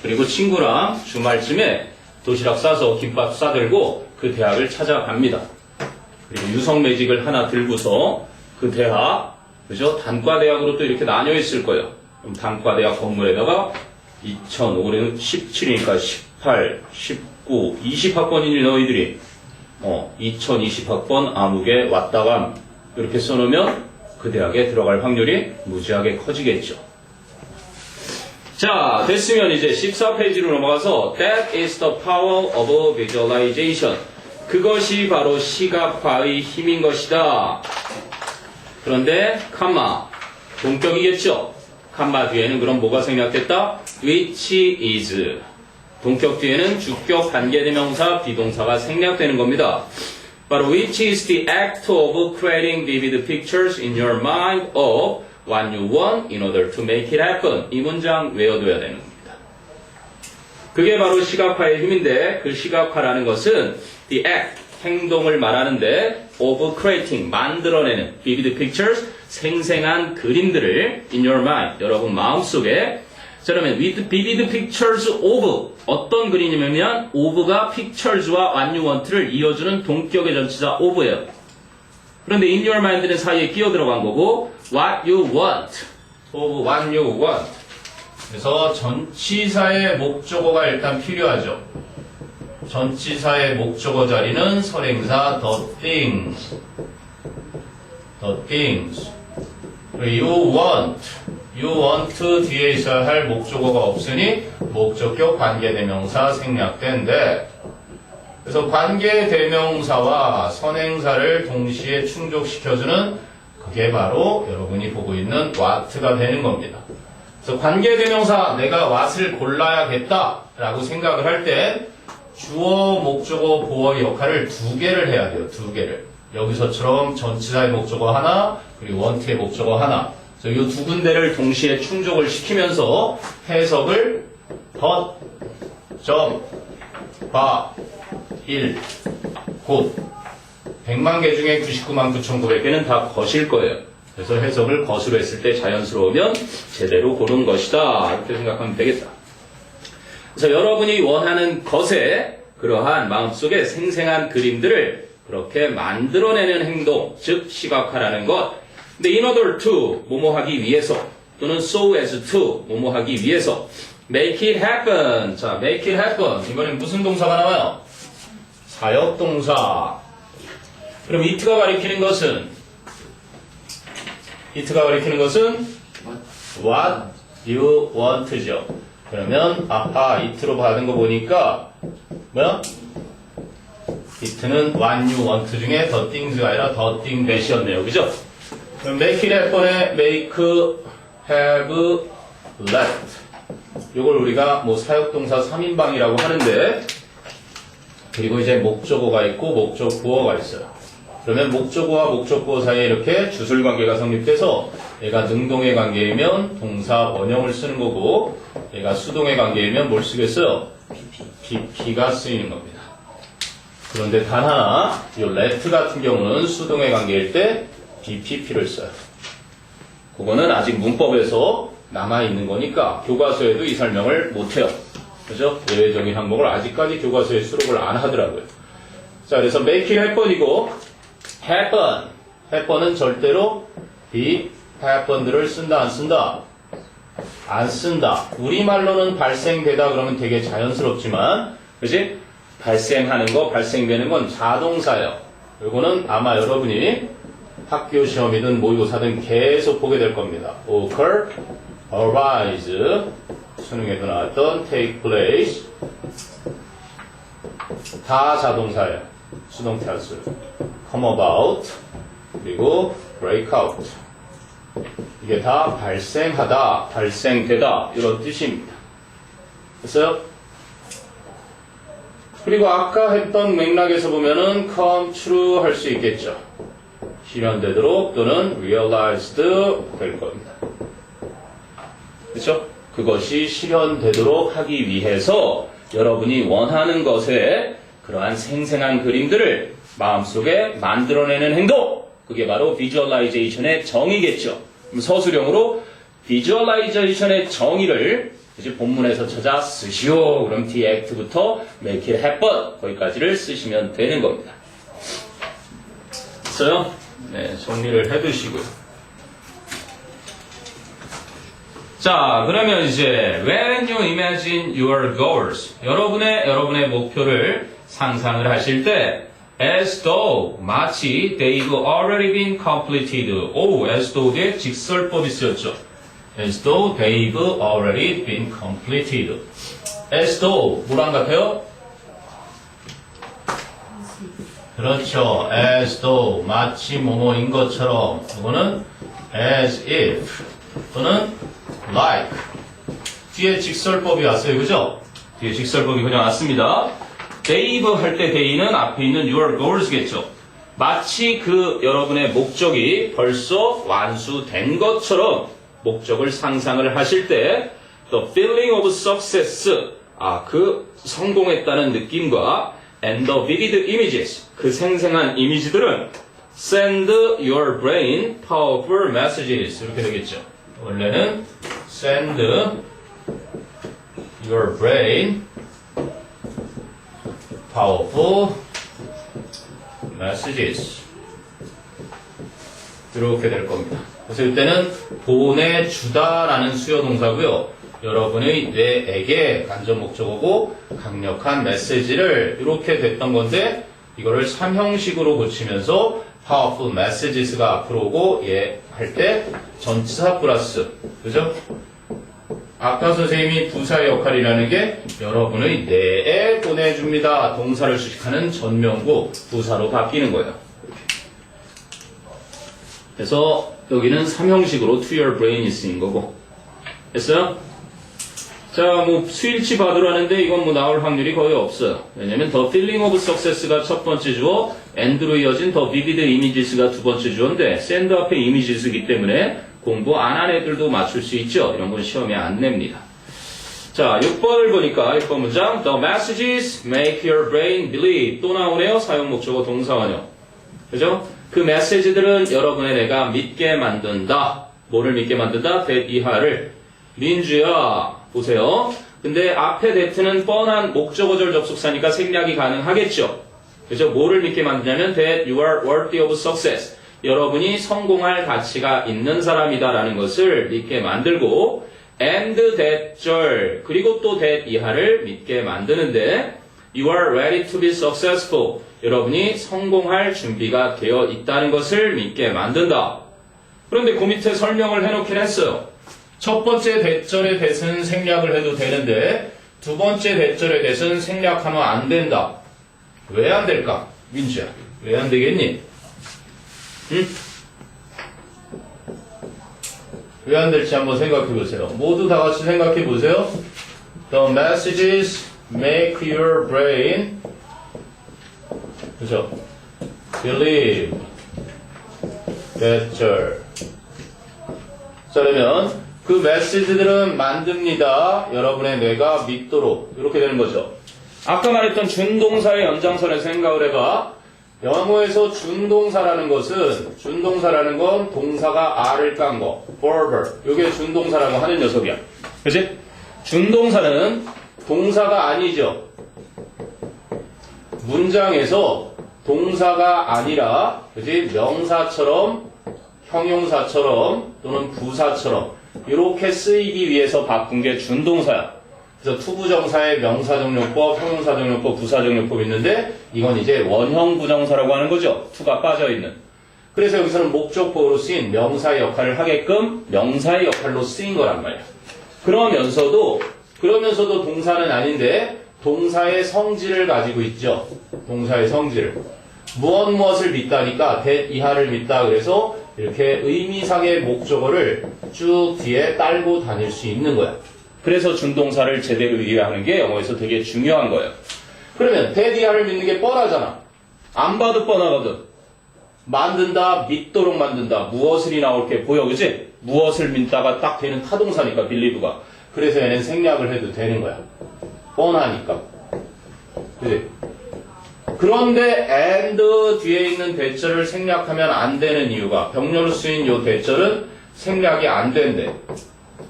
그리고 친구랑 주말쯤에 도시락 싸서 김밥 싸들고 그 대학을 찾아갑니다. 그리고 유성 매직을 하나 들고서 그 대학 그죠? 단과대학으로 또 이렇게 나뉘어 있을 거예요. 그럼 단과대학 건물에다가 2005년 17이니까 18, 19, 20학번이니 너희들이 2020학번 아무개 왔다가 이렇게 써놓으면 그 대학에 들어갈 확률이 무지하게 커지겠죠. 자, 됐으면 이제 14페이지로 넘어가서 That is the power of visualization. 그것이 바로 시각화의 힘인 것이다. 그런데 컴마 동격이겠죠. 컴마 뒤에는 그럼 뭐가 생략됐다? Which is. 동격 뒤에는 주격 관계대명사 비동사가 생략되는 겁니다. 바로 which is the act of creating vivid pictures in your mind of what you want in order to make it happen. 이 문장 외워둬야 되는 겁니다. 그게 바로 시각화의 힘인데 그 시각화라는 것은 the act, 행동을 말하는데 of creating, 만들어내는 vivid pictures, 생생한 그림들을 in your mind, 여러분 마음속에. 자, 그러면 with vivid pictures of 어떤 그림이냐면 of가 pictures와 what you want를 이어주는 동격의 전치사 of예요. 그런데 in your mind는 사이에 끼어 들어간 거고 what you want, of what you want. 그래서 전치사의 목적어가 일단 필요하죠. 전치사의 목적어 자리는 선행사 the things, the things. you want 뒤에 있어야 할 목적어가 없으니 목적격 관계대명사 생략된데, 그래서 관계대명사와 선행사를 동시에 충족시켜주는 그게 바로 여러분이 보고 있는 what가 되는 겁니다. 그래서 관계대명사 내가 what을 골라야겠다 라고 생각을 할 때 주어, 목적어, 보어의 역할을 두 개를 해야 돼요. 두 개를. 여기서처럼 전치사의 목적어 하나, 그리고 want의 목적어 하나. 그래서 이 두 군데를 동시에 충족을 시키면서 해석을 덧, 점, 바, 일, 곧 100만 개 중에 99만 9,900개는 다 것일 거예요. 그래서 해석을 것으로 했을 때 자연스러우면 제대로 고른 것이다. 이렇게 생각하면 되겠다. 그래서 여러분이 원하는 것에 그러한 마음속에 생생한 그림들을 그렇게 만들어내는 행동, 즉 시각화라는 것. 근데 in order to, 뭐뭐 하기 위해서, 또는 so as to, 뭐뭐 하기 위해서, make it happen. 자, make it happen. 이번엔 무슨 동사가 나와요? 사역동사. 그럼 it가 가리키는 것은 what you want죠. 그러면 아하, it로 받은 거 보니까 뭐야? it는 what you want 중에 the things가 아니라 the thing that이었네요. 그죠? 그럼 make it happen에 make, have, let. 요걸 우리가 뭐 사역동사 3인방이라고 하는데, 그리고 이제 목적어가 있고 목적구어가 있어요. 그러면 목적어와 목적구어 사이에 이렇게 주술관계가 성립돼서 얘가 능동의 관계이면 동사 원형을 쓰는 거고, 얘가 수동의 관계이면 뭘 쓰겠어요? BP가 쓰이는 겁니다. 그런데 단 하나, 이 let 같은 경우는 수동의 관계일 때 BPP를 써요. 그거는 아직 문법에서 남아있는 거니까 교과서에도 이 설명을 못해요. 그죠? 예외적인 항목을 아직까지 교과서에 수록을 안 하더라고요. 자, 그래서 make it happen이고, happen은 절대로 be happen들을 쓴다, 안 쓴다? 안 쓴다. 우리말로는 발생되다 그러면 되게 자연스럽지만, 그지? 발생하는 거, 발생되는 건 자동사예요. 이거는 아마 여러분이 학교 시험이든 모의고사든 계속 보게 될 겁니다. occur, arise, 수능에도 나왔던 take place, 다 자동사예요. 수동 탈수. come about, 그리고 break out. 이게 다 발생하다, 발생되다 이런 뜻입니다. 됐어요? 그리고 아까 했던 맥락에서 보면은 come true 할 수 있겠죠. 실현되도록 또는 realized 될 겁니다. 그렇죠? 그것이 실현되도록 하기 위해서 여러분이 원하는 것에 그러한 생생한 그림들을 마음속에 만들어내는 행동, 그게 바로 visualization의 정의겠죠. 그럼 서술형으로 visualization의 정의를 이제 본문에서 찾아 쓰시오. 그럼 the act부터 make it happen 거기까지를 쓰시면 되는 겁니다. 됐어요? 네, 정리를 해두시고요. 자, 그러면 이제 when you imagine your goals, 여러분의 목표를 상상을 하실 때 as though, 마치 they've already been completed. as though 의 직설법이 쓰였죠. as though they've already been completed. as though, 뭐랑 같아요? 그렇죠. as though, 마치 뭐뭐인 것처럼. 이거는 as if 또는 like. 뒤에 직설법이 왔어요. 그죠? 뒤에 직설법이 그냥 왔습니다. they've 할 때 they는 앞에 있는 your goals겠죠. 마치 그 여러분의 목적이 벌써 완수된 것처럼 목적을 상상을 하실 때 the feeling of success, 그 성공했다는 느낌과 and the vivid images, 그 생생한 이미지들은 send your brain powerful messages 이렇게 되겠죠. 원래는 send your brain powerful messages 이렇게 될 겁니다. 그래서 이때는 보내주다라는 수요 동사고요. 여러분의 뇌에게 간접 목적어고 강력한 메시지를 이렇게 됐던 건데 이거를 3형식으로 고치면서 powerful messages가 앞으로 오고 할 때 전치사 플러스 그죠? 아까 선생님이 부사의 역할이라는 게 여러분의 뇌에 보내줍니다. 동사를 수식하는 전명구 부사로 바뀌는 거예요. 그래서 여기는 3형식으로 to your brain이 쓰인 거고 됐어요? 자, 수일치 받으라는데 이건 나올 확률이 거의 없어요. 왜냐면 the feeling of success가 첫 번째 주어, and로 이어진 the vivid images가 두 번째 주어인데 send 앞에 images이기 때문에 공부 안 한 애들도 맞출 수 있죠. 이런 건 시험에 안 냅니다. 자, 6번을 보니까 6번 문장 the messages make your brain believe 또 나오네요. 사용 목적어 동사원형. 그죠? 그 메시지들은 여러분의 뇌가 믿게 만든다. 뭐를 믿게 만든다? that 이하를. 민주야, 보세요. 근데 앞에 that는 뻔한 목적어절 접속사니까 생략이 가능하겠죠. 그죠? 뭐를 믿게 만드냐면 that you are worthy of success. 여러분이 성공할 가치가 있는 사람이다라는 것을 믿게 만들고 and that 절 그리고 또 that 이하를 믿게 만드는데 you are ready to be successful. 여러분이 성공할 준비가 되어 있다는 것을 믿게 만든다. 그런데 그 밑에 설명을 해놓긴 했어요. 첫 번째 대절의 that은 생략을 해도 되는데 두 번째 대절의 that은 생략하면 안 된다. 왜 안 될까? 민주야, 왜 안 되겠니? 응? 왜 안 될지 한번 생각해 보세요. 모두 다 같이 생각해 보세요. The messages make your brain 그죠? believe that 자, 그러면 그 메시지들은 만듭니다. 여러분의 뇌가 믿도록 이렇게 되는 거죠. 아까 말했던 준동사의 연장선에서 생각을 해봐. 영어에서 준동사라는 건 동사가 R을 깐 거, verb. 이게 준동사라고 하는 녀석이야. 그치? 준동사는 동사가 아니죠. 문장에서 동사가 아니라, 그치? 명사처럼, 형용사처럼, 또는 부사처럼, 이렇게 쓰이기 위해서 바꾼 게 준동사야. 그래서 투부정사에 명사정용법, 형용사정용법, 부사정용법이 있는데 이건 이제 원형부정사라고 하는 거죠. 투가 빠져있는. 그래서 여기서는 목적보호로 쓰인 명사의 역할을 하게끔 명사의 역할로 쓰인 거란 말이야. 그러면서도 동사는 아닌데 동사의 성질을 가지고 있죠. 동사의 성질을. 무엇을 믿다니까 that 이하를 믿다 그래서 이렇게 의미상의 목적어를 쭉 뒤에 딸고 다닐 수 있는 거야. 그래서 준동사를 제대로 이해하는 게 영어에서 되게 중요한 거예요. 그러면 that 이하를 믿는 게 뻔하잖아. 안 봐도 뻔하거든. 만든다, 믿도록 만든다. 무엇을이 나올 게 보여, 그치? 무엇을 믿다가 딱 되는 타동사니까 believe가. 그래서 얘는 생략을 해도 되는 거야. 뻔하니까. 그치? 그런데 and 뒤에 있는 대절을 생략하면 안 되는 이유가 병렬로 쓰인 요 대절은 생략이 안 된대.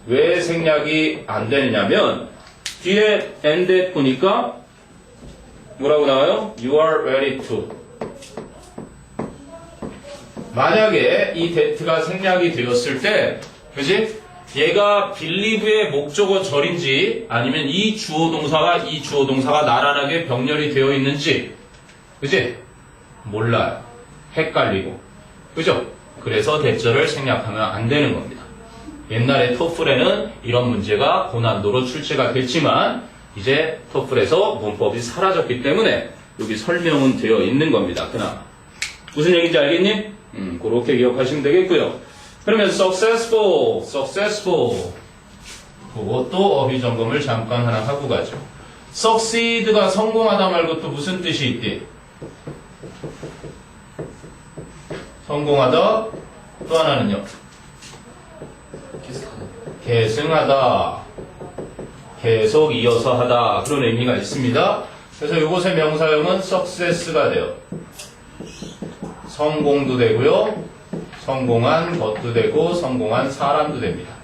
왜 생략이 안 되느냐면 뒤에 and that 보니까 뭐라고 나와요? You are ready to. 만약에 이 that가 생략이 되었을 때, 그지? 얘가 believe의 목적어 절인지 아니면 이 주어 동사가 나란하게 병렬이 되어 있는지, 그지? 몰라요. 헷갈리고, 그죠? 그래서 대절을 생략하면 안 되는 겁니다. 옛날에 토플에는 이런 문제가 고난도로 출제가 됐지만 이제 토플에서 문법이 사라졌기 때문에 여기 설명은 되어 있는 겁니다. 그나마 무슨 얘기인지 알겠니? 그렇게 기억하시면 되겠고요. 그러면 successful 그것도 어휘 점검을 잠깐 하나 하고 가죠. succeed가 성공하다 말고 또 무슨 뜻이 있디? 성공하다, 또 하나는요? 계승하다, 계속 이어서 하다, 그런 의미가 있습니다. 그래서 이곳의 명사형은 success가 돼요. 성공도 되고요, 성공한 것도 되고, 성공한 사람도 됩니다.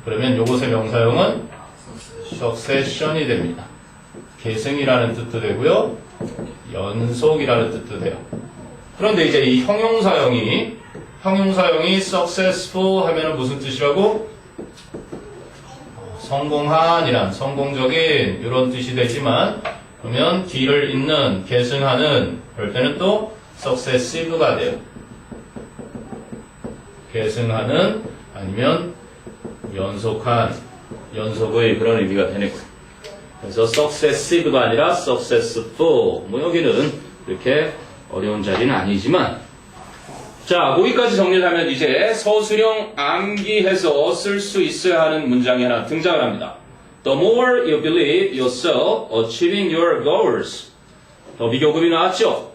그러면 이곳의 명사형은 succession이 됩니다. 계승이라는 뜻도 되고요, 연속이라는 뜻도 돼요. 그런데 이제 이 형용사형이 successful 하면은 무슨 뜻이라고? 성공한이란, 성공적인 이런 뜻이 되지만, 그러면 뒤를 잇는, 계승하는 그럴 때는 또 successive가 돼요. 계승하는 아니면 연속의 그런 의미가 되는 거예요. 그래서 successive가 아니라 successful. 뭐 여기는 이렇게 어려운 자리는 아니지만, 자, 거기까지 정리를 하면 이제 서술형 암기해서 쓸 수 있어야 하는 문장이 하나 등장을 합니다. The more you believe yourself achieving your goals. 더비교급이 나왔죠?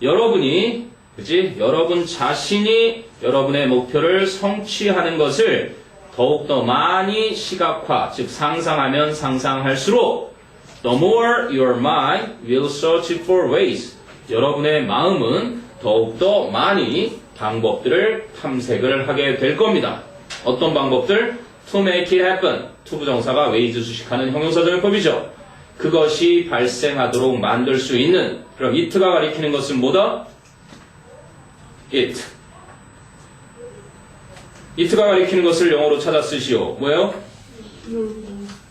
여러분 자신이 여러분의 목표를 성취하는 것을 더욱더 많이 시각화, 즉 상상하면 상상할수록 the more your mind will search for ways. 여러분의 마음은 더욱더 많이 방법들을 탐색을 하게 될 겁니다. 어떤 방법들? To make it happen. to 부정사가 ways 수식하는 형용사정의법이죠. 그것이 발생하도록 만들 수 있는. 그럼 it가 가리키는 것은 뭐다? it가 가리키는 것을 영어로 찾아 쓰시오. 뭐예요?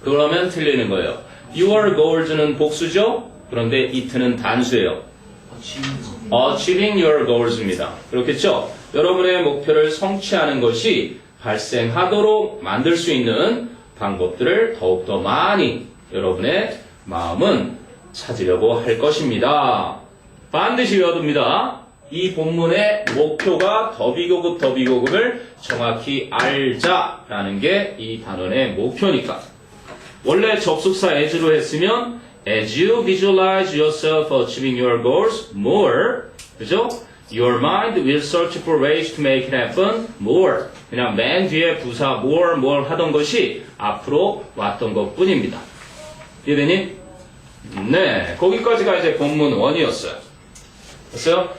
그러면 틀리는 거예요. Your goals는 복수죠? 그런데 it는 단수예요. Achieving your goals입니다. 그렇겠죠? 여러분의 목표를 성취하는 것이 발생하도록 만들 수 있는 방법들을 더욱더 많이 여러분의 마음은 찾으려고 할 것입니다. 반드시 외워둡니다. 이 본문의 목표가 더비교급을 정확히 알자라는 게 이 단원의 목표니까. 원래 접속사 as로 했으면 as you visualize yourself achieving your goals more, 그죠? Your mind will search for ways to make it happen more. 그냥 맨 뒤에 부사 more 하던 것이 앞으로 왔던 것 뿐입니다. 이해되니? 네, 거기까지가 이제 본문 1이었어요. 됐어요?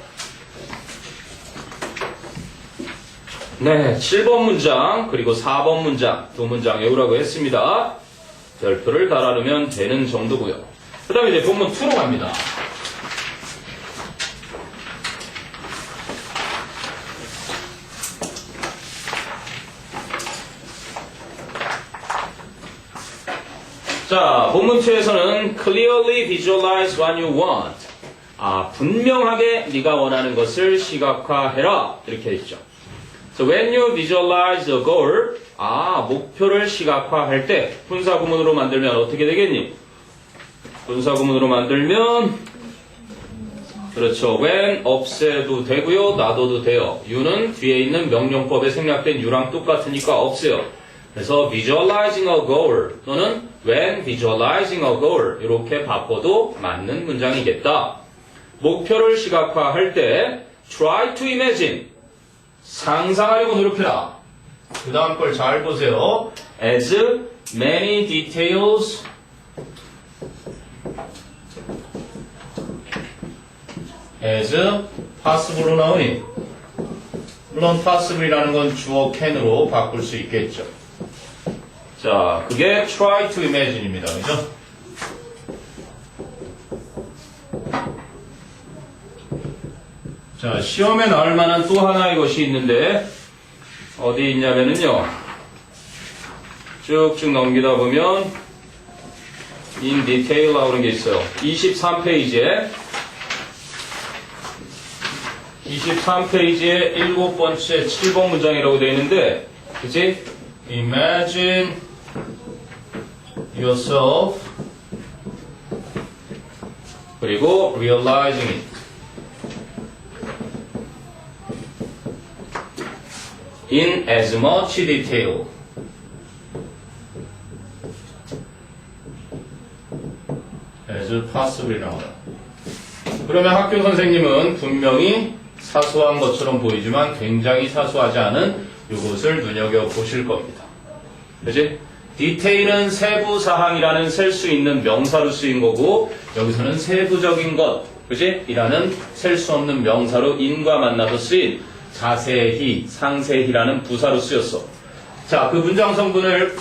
네, 7번 문장 그리고 4번 문장 두 문장 외우라고 했습니다. 별표를 달아놓으면 되는 정도고요. 그 다음에 이제 본문 2로 갑니다. 자, 본문 2에서는 clearly visualize what you want. 분명하게 네가 원하는 것을 시각화해라. 이렇게 했죠. So when you visualize a goal, 목표를 시각화할 때 분사구문으로 만들면 어떻게 되겠니? 분사구문으로 만들면 그렇죠. when 없애도 되고요. 놔둬도 돼요. you는 뒤에 있는 명령법에 생략된 you랑 똑같으니까 없애요. 그래서 visualizing a goal 또는 when visualizing a goal 이렇게 바꿔도 맞는 문장이겠다. 목표를 시각화할 때 try to imagine 상상하려고 노력해라. 그 다음 걸 잘 보세요. as many details as possible로 나오니 물론 possible이라는 건 주어 can으로 바꿀 수 있겠죠. 자, 그게 try to imagine입니다. 그죠? 자, 시험에 나올 만한 또 하나의 것이 있는데 어디 있냐면은요. 쭉쭉 넘기다 보면 in detail 나오는 게 있어요. 23페이지에 7번째 7번 문장이라고 되어 있는데, 그치? Imagine yourself 그리고 realizing it in as much detail. as possible 나오다. 그러면 학교 선생님은 분명히 사소한 것처럼 보이지만 굉장히 사소하지 않은 이것을 눈여겨보실 겁니다. 그치? 디테일은 세부 사항이라는 셀 수 있는 명사로 쓰인 거고, 여기서는 세부적인 것, 그치? 이라는 셀 수 없는 명사로 in과 만나서 쓰인 자세히, 상세히라는 부사로 쓰였어. 자, 그 문장 성분을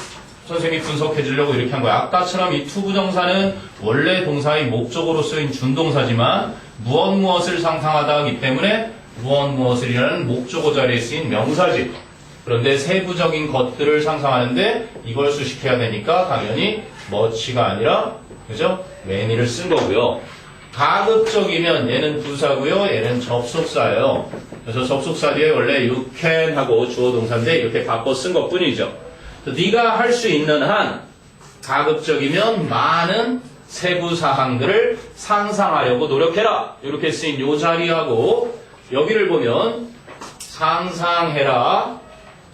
선생님이 분석해 주려고 이렇게 한 거야. 아까처럼 이 투부정사는 원래 동사의 목적으로 쓰인 준동사지만 무엇을 상상하다 하기 때문에 무엇을이라는 목적어 자리에 쓰인 명사지. 그런데 세부적인 것들을 상상하는데 이걸 수식해야 되니까 당연히 much가 아니라, 그죠? many를 쓴 거고요. 가급적이면 얘는 부사고요. 얘는 접속사예요. 그래서 접속사 뒤에 원래 you can 하고 주어 동사인데 이렇게 바꿔 쓴 것 뿐이죠. 네가 할 수 있는 한 가급적이면 많은 세부 사항들을 상상하려고 노력해라. 이렇게 쓰인 요 자리하고 여기를 보면 상상해라.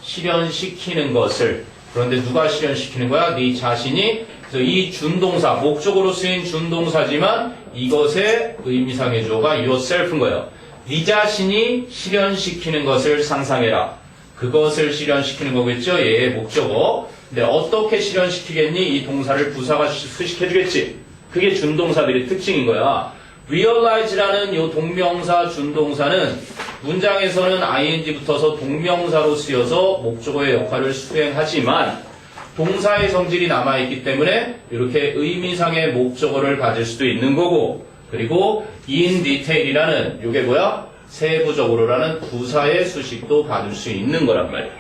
실현시키는 것을. 그런데 누가 실현시키는 거야? 네 자신이. 그래서 이 준동사, 목적으로 쓰인 준동사지만 이것의 의미상의 주어가 yourself인 거예요. 네 자신이 실현시키는 것을 상상해라. 그것을 실현시키는 거겠죠? 얘의 목적어. 근데 어떻게 실현시키겠니? 이 동사를 부사가 수식해주겠지. 그게 준동사들의 특징인 거야. realize라는 이 동명사 준동사는 문장에서는 ing 붙어서 동명사로 쓰여서 목적어의 역할을 수행하지만 동사의 성질이 남아있기 때문에 이렇게 의미상의 목적어를 가질 수도 있는 거고, 그리고 in detail이라는 이게 뭐야? 세부적으로라는 부사의 수식도 받을 수 있는 거란 말이야.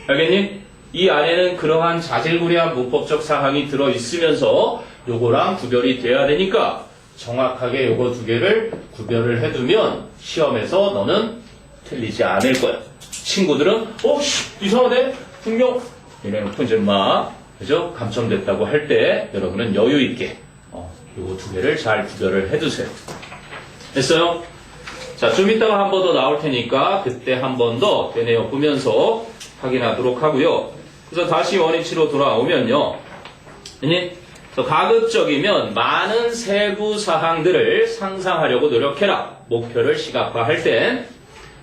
알겠니? 이 안에는 그러한 자질구레한 문법적 사항이 들어있으면서 요거랑 구별이 돼야 되니까 정확하게 요거 두 개를 구별을 해두면 시험에서 너는 틀리지 않을 거야. 친구들은 이상하네? 분명 이래놓고 이제 그죠? 감점됐다고 할 때 여러분은 여유 있게 요거 두 개를 잘 구별을 해두세요. 됐어요? 자, 좀 이따가 한 번 더 나올 테니까 그때 한 번 더 되뇌어 보면서 확인하도록 하고요. 그래서 다시 원위치로 돌아오면요. 가급적이면 많은 세부 사항들을 상상하려고 노력해라. 목표를 시각화할 땐.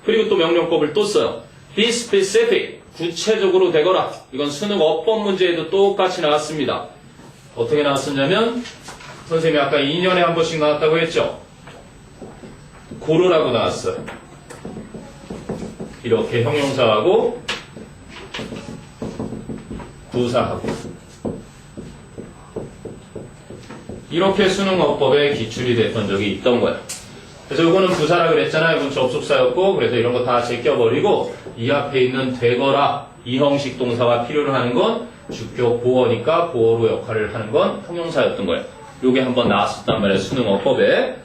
그리고 또 명령법을 또 써요. Be specific. 구체적으로 되거라. 이건 수능 어법 문제에도 똑같이 나왔습니다. 어떻게 나왔었냐면 선생님이 아까 2년에 한 번씩 나왔다고 했죠. 고르라고 나왔어요. 이렇게 형용사하고 부사하고 이렇게 수능 어법에 기출이 됐던 적이 있던 거야. 그래서 이거는 부사라 그랬잖아요. 이건 접속사였고, 그래서 이런 거 다 제껴버리고 이 앞에 있는 되거라 이 형식 동사가 필요로 하는 건 주격 보어니까 보어로 역할을 하는 건 형용사였던 거예요. 요게 한번 나왔었단 말이에요. 수능 어법에.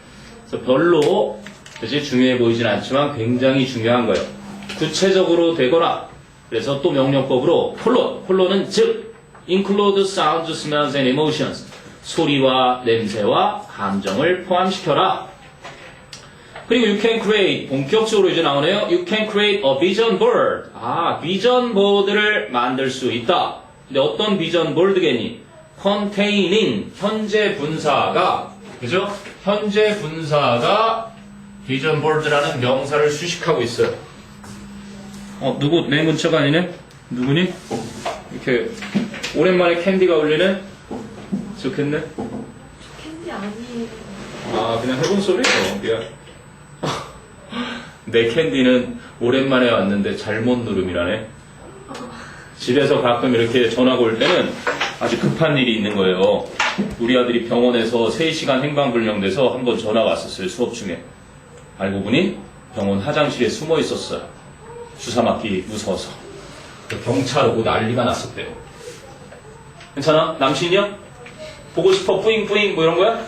그래서 별로 그치? 중요해 보이진 않지만 굉장히 중요한 거예요. 구체적으로 되거라. 그래서 또 명령법으로 콜론은 즉 include sounds, smells and emotions. 소리와 냄새와 감정을 포함시켜라. 그리고 you can create, 본격적으로 이제 나오네요. You can create a vision board. 비전 보드를 만들 수 있다. 근데 어떤 비전 보드겠니? containing, 현재 분사가, 그죠? 현재 분사가 비전 보드라는 명사를 수식하고 있어요. 누구, 내 문자가 아니네? 누구니? 이렇게, 오랜만에 캔디가 울리네? 좋겠네? 캔디 아니에요. 그냥 해본 소리? 미안. 내 캔디는 오랜만에 왔는데 잘못 누름이라네. 집에서 가끔 이렇게 전화가 올 때는 아주 급한 일이 있는 거예요. 우리 아들이 병원에서 3시간 행방불명돼서 한번 전화가 왔었어요. 수업 중에. 알고 보니 병원 화장실에 숨어 있었어요. 주사 맞기 무서워서. 경찰 오고 난리가 났었대요. 괜찮아? 남친이야? 보고 싶어? 뿌잉뿌잉 뭐 이런 거야?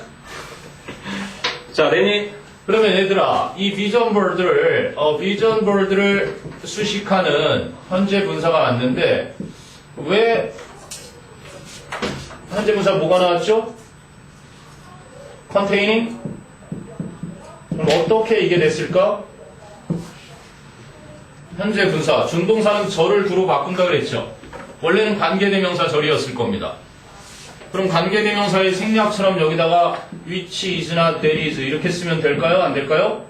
자, 됐니? 그러면 얘들아, 이 비전보드를 수식하는 현재 분사가 왔는데, 왜, 현재 분사 뭐가 나왔죠? containing? 그럼 어떻게 이게 됐을까? 현재 분사, 준동사는 절을 두로 바꾼다 그랬죠? 원래는 관계대명사 절이었을 겁니다. 그럼 관계대명사의 생략처럼 여기다가 which is나 that is 이렇게 쓰면 될까요? 안 될까요?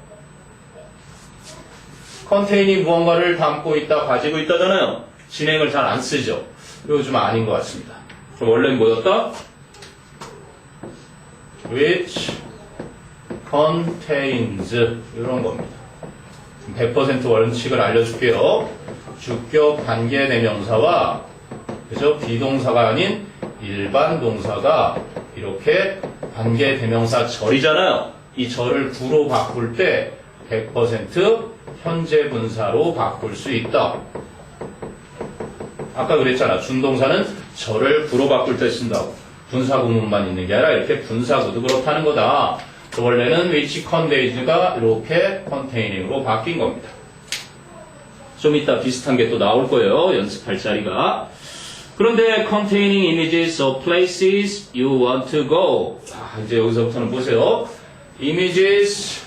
containing 무언가를 담고 있다, 가지고 있다잖아요. 진행을 잘 안 쓰죠. 이거 좀 아닌 것 같습니다. 그럼 원래는 뭐였다? which contains 이런 겁니다. 100% 원칙을 알려줄게요. 주격 관계대명사와 그죠? 비동사가 아닌 일반 동사가 이렇게 관계대명사 절이잖아요. 이 절을 구로 바꿀 때 100% 현재 분사로 바꿀 수 있다. 아까 그랬잖아. 준동사는 절을 구로 바꿀 때 쓴다고. 분사 구문만 있는 게 아니라 이렇게 분사구도 그렇다는 거다. 원래는 which contains가 이렇게 containing으로 바뀐 겁니다. 좀 이따 비슷한 게 또 나올 거예요. 연습할 자리가. 그런데 containing images of places you want to go. 자, 이제 여기서부터는 보세요. images,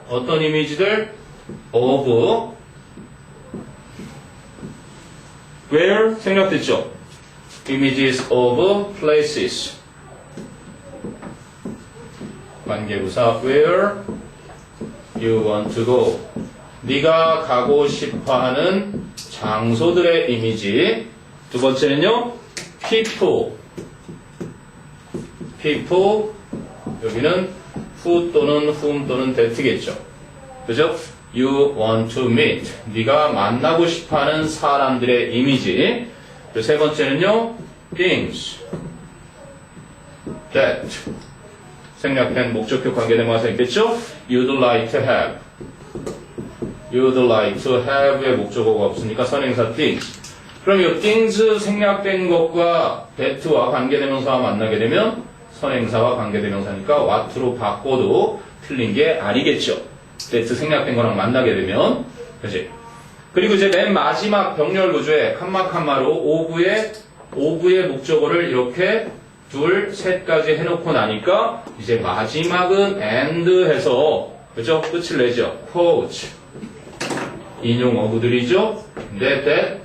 어떤 이미지들? of where? 생략됐죠? images of places. 관계부사 where you want to go. 네가 가고 싶어하는 장소들의 이미지. 두 번째는요, people. 여기는 who 또는 whom 또는 that겠죠. 그죠? You want to meet. 네가 만나고 싶어하는 사람들의 이미지. 세 번째는요, things that. 생략된 목적격 관계대명사 있겠죠? You'd like to have. You'd like to have의 목적어가 없으니까 선행사 things. 그럼 이 things 생략된 것과 that와 관계대명사가 만나게 되면 선행사와 관계대명사니까 what로 바꿔도 틀린 게 아니겠죠. that 생략된 거랑 만나게 되면. 그치? 그리고 이제 맨 마지막 병렬 구조에 칸마로 of의 목적어를 이렇게 둘, 셋까지 해놓고 나니까 이제 마지막은 and 해서 그죠? 끝을 내죠. quote 인용 어구들이죠. that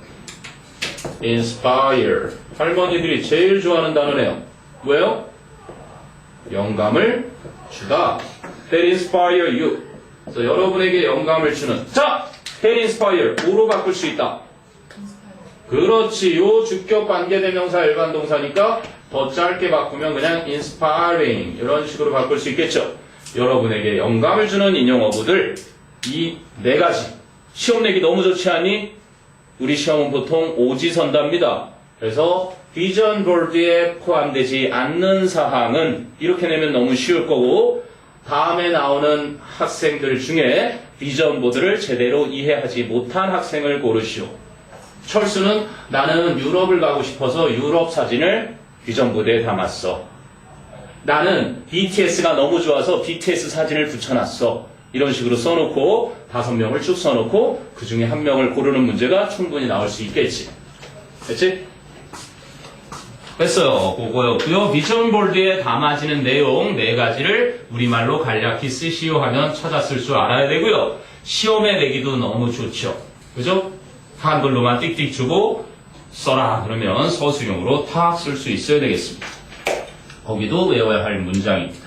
inspire 할머니들이 제일 좋아하는 단어네요. 왜요? 영감을 주다. that inspire you. 그래서 여러분에게 영감을 주는. 자, that inspire 뭐로 바꿀 수 있다. 그렇지. 요 주격 관계대명사 일반 동사니까 더 짧게 바꾸면 그냥 inspiring 이런 식으로 바꿀 수 있겠죠. 여러분에게 영감을 주는 인용 어구들 이 네 가지. 시험 내기 너무 좋지 않니? 우리 시험은 보통 오지선답니다. 그래서 비전 보드에 포함되지 않는 사항은 이렇게 내면 너무 쉬울 거고 다음에 나오는 학생들 중에 비전 보드를 제대로 이해하지 못한 학생을 고르시오. 철수는 나는 유럽을 가고 싶어서 유럽 사진을 비전보드에 담았어. 나는 BTS가 너무 좋아서 BTS 사진을 붙여놨어. 이런 식으로 써놓고 5명을 쭉 써놓고 그 중에 한 명을 고르는 문제가 충분히 나올 수 있겠지. 됐지? 됐어요. 그거였고요. 비전보드에 담아지는 내용 4가지를 우리말로 간략히 쓰시오 하면 찾았을 줄 알아야 되고요. 시험에 내기도 너무 좋죠. 그죠? 한글로만 띡띡 주고 써라 그러면 서술형으로 탁 쓸 수 있어야 되겠습니다. 거기도 외워야 할 문장입니다.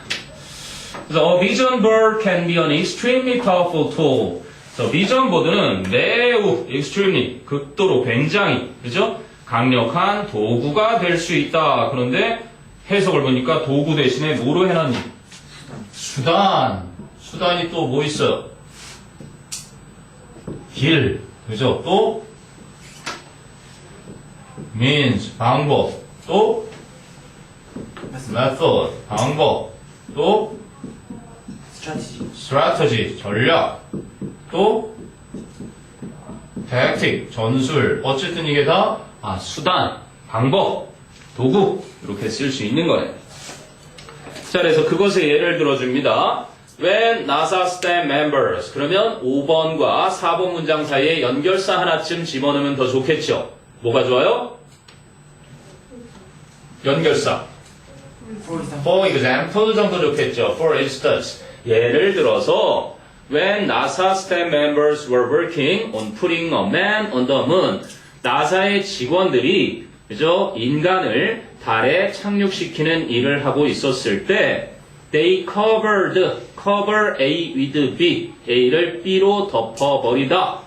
그래서 a vision board can be an extremely powerful tool. 그래서 비전 보드는 매우 extremely 극도로 굉장히 그죠? 강력한 도구가 될 수 있다. 그런데 해석을 보니까 도구 대신에 뭐로 해놨니? 수단. 수단이 또 뭐 있어요? 길. 그죠? 또 means 방법. 또 method 방법. 또 strategy 전략. 또 tactic 전술. 어쨌든 이게 다 수단, 방법. 도구 이렇게 쓸 수 있는 거예요. 자, 그래서 그것의 예를 들어줍니다. When NASA staff members 그러면 5번과 4번 문장 사이에 연결사 하나쯤 집어넣으면 더 좋겠죠. 뭐가 좋아요? 연결사. For example 정도 좋겠죠. For instance 예를 들어서 When NASA staff members were working on putting a man on the moon 나사의 직원들이 그죠? 인간을 달에 착륙시키는 일을 하고 있었을 때 they cover A with B A를 B로 덮어버리다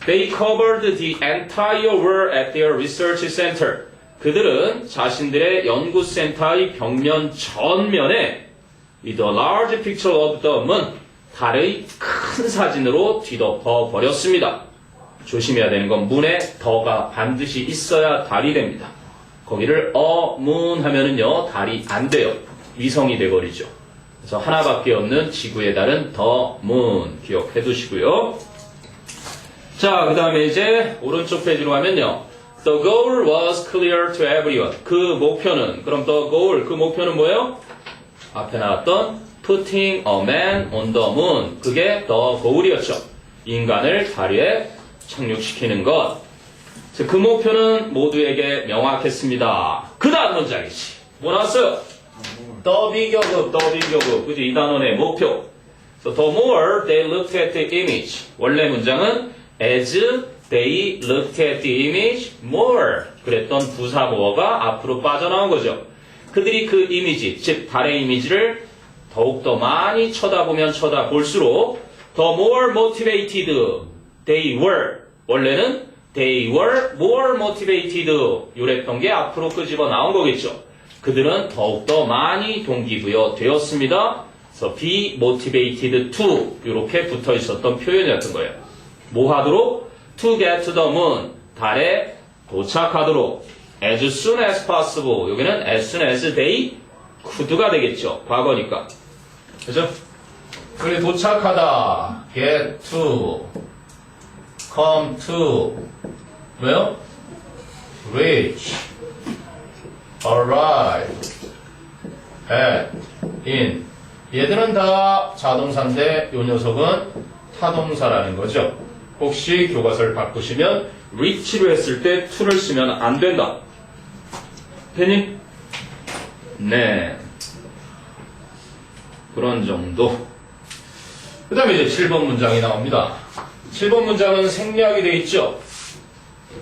they covered the entire world at their research center 그들은 자신들의 연구센터의 벽면 전면에 with a large picture of the moon 달의 큰 사진으로 뒤덮어 버렸습니다. 조심해야 되는 건 문에 더가 반드시 있어야 달이 됩니다. 거기를 moon 하면은요 달이 안 돼요. 위성이 돼버리죠. 그래서 하나밖에 없는 지구의 달은 the moon 기억해 두시고요. 자, 그 다음에 이제 오른쪽 페이지로 가면요. The goal was clear to everyone. 그 목표는 그럼 the goal 그 목표는 뭐예요? 앞에 나왔던 putting a man on the moon. 그게 the goal이었죠. 인간을 달 위에 착륙시키는 것. 그 목표는 모두에게 명확했습니다. 그 다음 문장이지. 뭐 나왔어요? The 비교급. 그지? 이 단원의 목표. So the more they looked at the image. 원래 문장은 as they looked at the image more. 그랬던 부사모어가 앞으로 빠져나온 거죠. 그들이 그 이미지, 즉 달의 이미지를 더욱더 많이 쳐다볼수록 the more motivated they were. 원래는 they were more motivated. 이랬던 게 앞으로 끄집어 나온 거겠죠. 그들은 더욱더 많이 동기부여 되었습니다. 그래서 be motivated to 이렇게 붙어 있었던 표현이었던 거예요. 뭐 하도록? To get to the moon. 달에 도착하도록. As soon as possible. 여기는 as soon as they could가 되겠죠. 과거니까. 그죠? 그리고 도착하다. Get to. Come to. 왜요? Reach. Arrive. At. In. 얘들은 다 자동사인데 요 녀석은 타동사라는 거죠. 혹시 교과서를 바꾸시면 reach로 했을 때 to를 쓰면 안 된다. 팬이? 네. 그런 정도. 그 다음에 이제 7번 문장이 나옵니다. 7번 문장은 생략이 되어 있죠.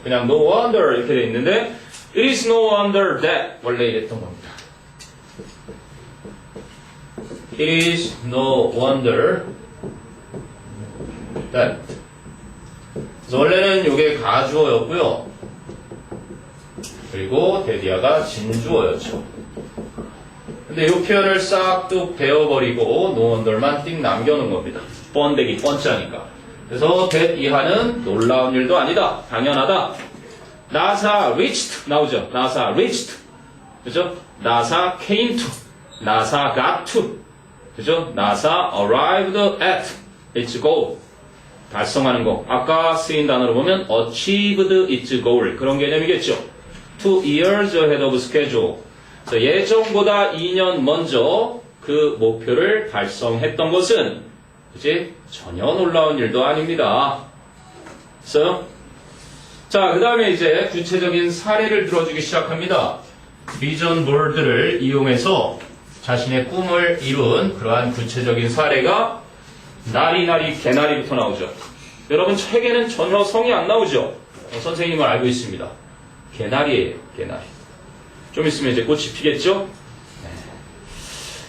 그냥 no wonder 이렇게 되어 있는데 it is no wonder that 원래 이랬던 겁니다. It is no wonder that 그래서 원래는 이게 가주어였고요. 그리고 데디아가 진주어였죠. 근데 이 표현을 싹둑 베어버리고 no wonder만 띡 남겨놓은 겁니다. 번데기 번짜니까. 그래서 that 이하는 놀라운 일도 아니다. 당연하다. NASA reached 나오죠. NASA reached. 그죠? NASA came to. NASA got to. 그죠? NASA arrived at its goal. 달성하는 거. 아까 쓰인 단어로 보면 achieved its goal. 그런 개념이겠죠. 2 years ahead of schedule. 예정보다 2년 먼저 그 목표를 달성했던 것은 그치? 전혀 놀라운 일도 아닙니다. 있어요? 자, 그 다음에 이제 구체적인 사례를 들어주기 시작합니다. 비전 보드를 이용해서 자신의 꿈을 이룬 그러한 구체적인 사례가 나리나리 개나리부터 나오죠. 여러분 책에는 전혀 성이 안 나오죠. 선생님은 알고 있습니다. 개나리예요. 개나리. 좀 있으면 이제 꽃이 피겠죠? 네.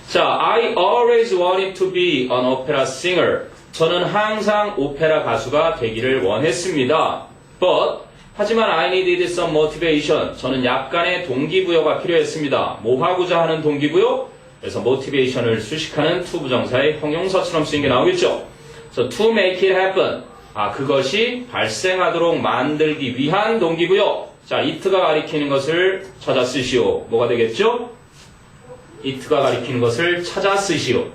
자, I always wanted to be an opera singer. 저는 항상 오페라 가수가 되기를 원했습니다. But 하지만 I needed some motivation. 저는 약간의 동기부여가 필요했습니다. 뭐 하고자 하는 동기부여? 그래서 motivation을 수식하는 to 부정사의 형용사처럼 쓰인 게 나오겠죠. So to make it happen. 그것이 발생하도록 만들기 위한 동기부여. 자, it가 가리키는 것을 찾아 쓰시오. 뭐가 되겠죠? it가 가리키는 것을 찾아 쓰시오.